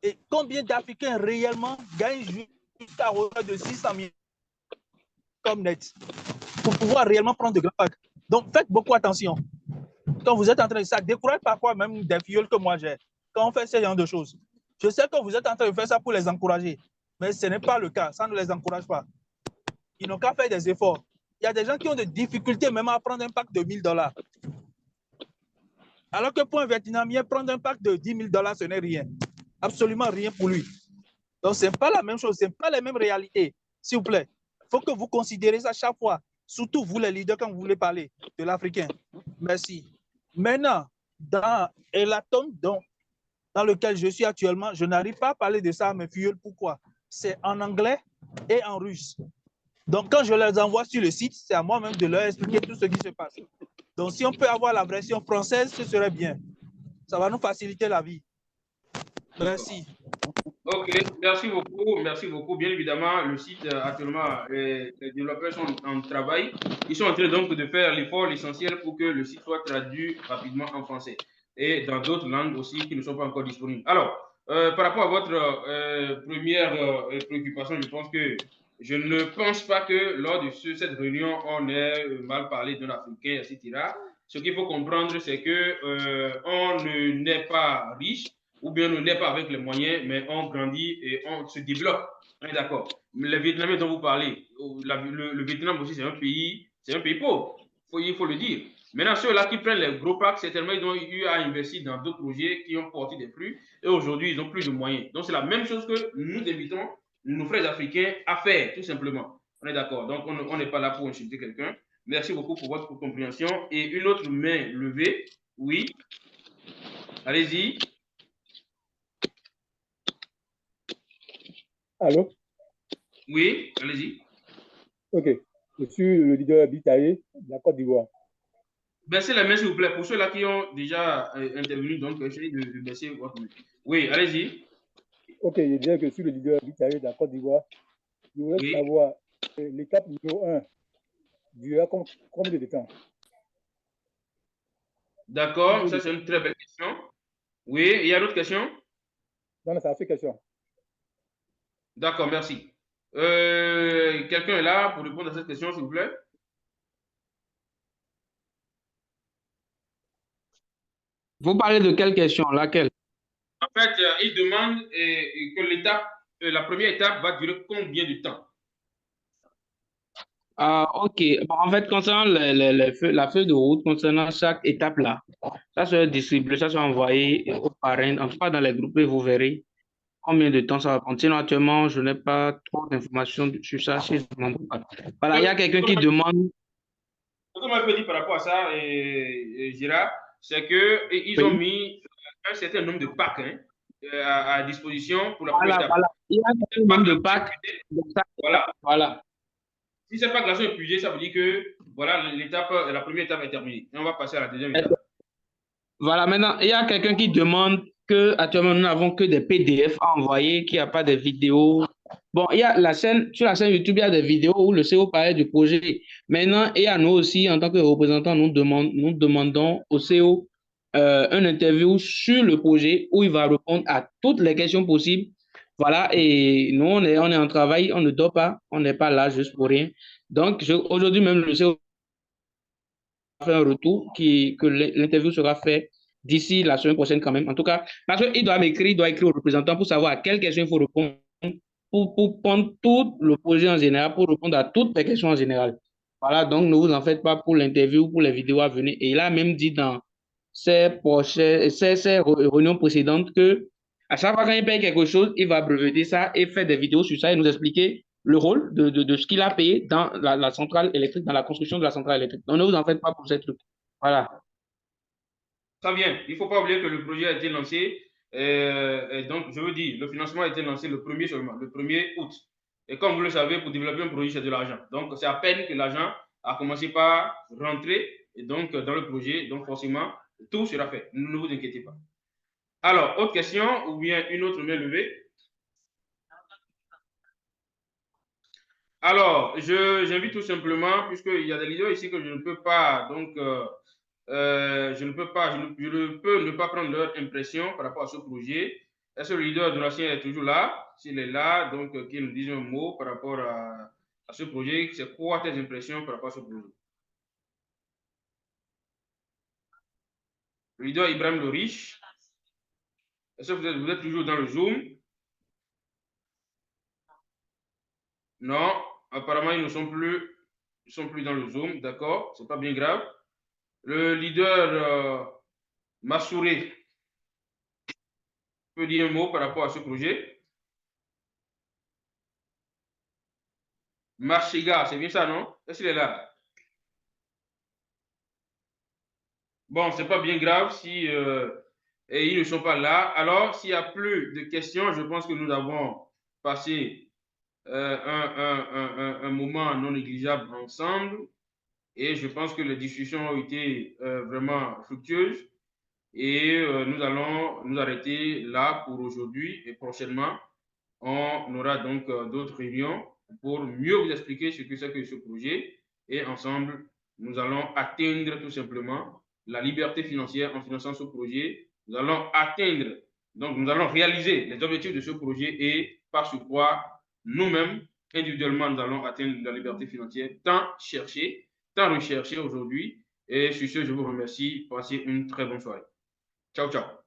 S14: Et combien d'Africains réellement gagnent jusqu'à hauteur de 600 000 comme net pour pouvoir réellement prendre de grands packs. Donc faites beaucoup attention. Quand vous êtes en train de ça, décourage parfois même des filleuls que moi j'ai. Quand on fait ce genre de choses. Je sais que vous êtes en train de faire ça pour les encourager, mais ce n'est pas le cas. Ça ne les encourage pas. Ils n'ont qu'à faire des efforts. Il y a des gens qui ont des difficultés même à prendre un pack de $1000. Alors que pour un Vietnamien, prendre un pack de $10 000, ce n'est rien. Absolument rien pour lui. Donc, ce n'est pas la même chose. Ce n'est pas les mêmes réalités. S'il vous plaît, il faut que vous considérez ça chaque fois. Surtout vous, les leaders, quand vous voulez parler de l'Africain. Merci. Maintenant, dans l'atome dans lequel je suis actuellement, je n'arrive pas à parler de ça à mes filles. Pourquoi? C'est en anglais et en russe. Donc, quand je les envoie sur le site, c'est à moi-même de leur expliquer tout ce qui se passe. Donc, si on peut avoir la version française, ce serait bien. Ça va nous faciliter la vie. Merci.
S1: Ok, merci beaucoup. Merci beaucoup. Bien évidemment, le site actuellement, les développeurs sont en travail. Ils sont en train donc de faire l'effort essentiel pour que le site soit traduit rapidement en français et dans d'autres langues aussi qui ne sont pas encore disponibles. Alors, par rapport à votre première préoccupation, je ne pense pas que lors de cette réunion, on ait mal parlé d'un Africain, etc. Ce qu'il faut comprendre, c'est que on n'est pas riche, ou bien on n'est pas avec les moyens, mais on grandit et on se développe. On est d'accord. Les Vietnamiens dont vous parlez, le Vietnam aussi, c'est un pays pauvre. Il faut le dire. Maintenant, ceux-là qui prennent les gros packs, certainement, ils ont eu à investir dans d'autres projets qui ont porté des fruits et aujourd'hui, ils n'ont plus de moyens. Donc, c'est la même chose que nous invitons nos frères africains à faire, tout simplement. On est d'accord. Donc, on n'est pas là pour insulter quelqu'un. Merci beaucoup pour votre compréhension. Et une autre main levée. Oui. Allez-y.
S15: Allô?
S1: Oui, allez-y.
S15: Ok. Je suis le leader Bitaye de la Côte d'Ivoire.
S1: Baissez la main, s'il vous plaît. Pour ceux-là qui ont déjà intervenu, donc essayez de baisser votre main. Oui, allez-y.
S15: Ok, je disais que je suis le leader Bitaye de la Côte d'Ivoire. Je voudrais savoir l'étape numéro 1 durera combien de temps?
S1: D'accord, ça c'est une très belle question. Oui, il y a d'autres questions?
S15: Non, ça a fait question.
S1: D'accord, merci. Quelqu'un est là pour répondre à cette question, s'il vous plaît?
S2: Vous parlez de quelle question? Laquelle?
S1: En fait, il demande que la première étape va durer combien de temps?
S2: Ok. Bon, en fait, concernant la feuille de route, concernant chaque étape là, ça sera distribué, ça sera envoyé aux parrains, en tout cas dans les groupes, et vous verrez combien de temps ça va prendre. Sinon, actuellement, je n'ai pas trop d'informations sur ça. Voilà, il y a quelqu'un qui demande.
S1: Ce que moi je peux dire par rapport à ça, Gérard, c'est qu'ils ont mis un certain nombre de packs à disposition pour la première étape.
S2: Voilà. Il y a un nombre de packs.
S1: Voilà. Si ces packs-là sont épuisés, ça veut dire que voilà, la première étape est terminée. Et on va passer à la deuxième étape.
S2: Voilà, maintenant, il y a quelqu'un qui demande que actuellement nous n'avons que des PDF à envoyer, qu'il n'y a pas de vidéos Bon, il y a sur la chaîne YouTube, il y a des vidéos où le CEO parlait du projet. Maintenant, et à nous aussi, en tant que représentants, nous demandons au CEO une interview sur le projet où il va répondre à toutes les questions possibles. Voilà, et nous, on est en travail, on ne dort pas, on n'est pas là juste pour rien. Donc, aujourd'hui même, le CEO a fait un retour que l'interview sera faite d'ici la semaine prochaine quand même. En tout cas, parce qu'il doit m'écrire, il doit écrire au représentant pour savoir à quelles questions il faut répondre pour prendre tout le projet en général, pour répondre à toutes les questions en général. Voilà, donc ne vous en faites pas pour l'interview, pour les vidéos à venir. Et il a même dit dans ses réunions précédentes que à chaque fois qu'il paye quelque chose, il va breveter ça et faire des vidéos sur ça et nous expliquer le rôle de ce qu'il a payé dans la centrale électrique, dans la construction de la centrale électrique. Donc ne vous en faites pas pour ces trucs. Voilà.
S1: Ça vient. Il ne faut pas oublier que le projet a été lancé. Et donc, je veux dire, le financement a été lancé le 1er seulement, le 1er août. Et comme vous le savez, pour développer un projet, c'est de l'argent. Donc, c'est à peine que l'argent a commencé par rentrer et donc, dans le projet. Donc, forcément, tout sera fait. Ne vous inquiétez pas. Alors, autre question ou bien une autre main levée? Alors, j'invite tout simplement, puisqu'il y a des leaders ici que je ne peux pas, donc, je ne peux ne pas prendre leur impression par rapport à ce projet. Est-ce que le leader de l'ancien est toujours là? S'il est là, donc, qu'il nous dise un mot par rapport à ce projet. C'est quoi tes impressions par rapport à ce projet? Le leader Ibrahim Loriche, est-ce que vous êtes toujours dans le Zoom? Non, apparemment, ils ne sont plus dans le Zoom, d'accord, c'est pas bien grave. Le leader Massouré peut dire un mot par rapport à ce projet. Marchiga, c'est bien ça, non? Est-ce qu'il est là? Bon, c'est pas bien grave si et ils ne sont pas là. Alors, s'il n'y a plus de questions, je pense que nous avons passé un moment non négligeable ensemble et je pense que les discussions ont été vraiment fructueuses et nous allons nous arrêter là pour aujourd'hui et prochainement, on aura donc d'autres réunions pour mieux vous expliquer ce que c'est que ce projet et ensemble, nous allons atteindre tout simplement la liberté financière en finançant ce projet. Nous allons atteindre, donc nous allons réaliser les objectifs de ce projet et par ce quoi nous-mêmes, individuellement, nous allons atteindre la liberté financière tant cherchée, tant recherchée aujourd'hui. Et sur ce, je vous remercie. Passez une très bonne soirée. Ciao, ciao.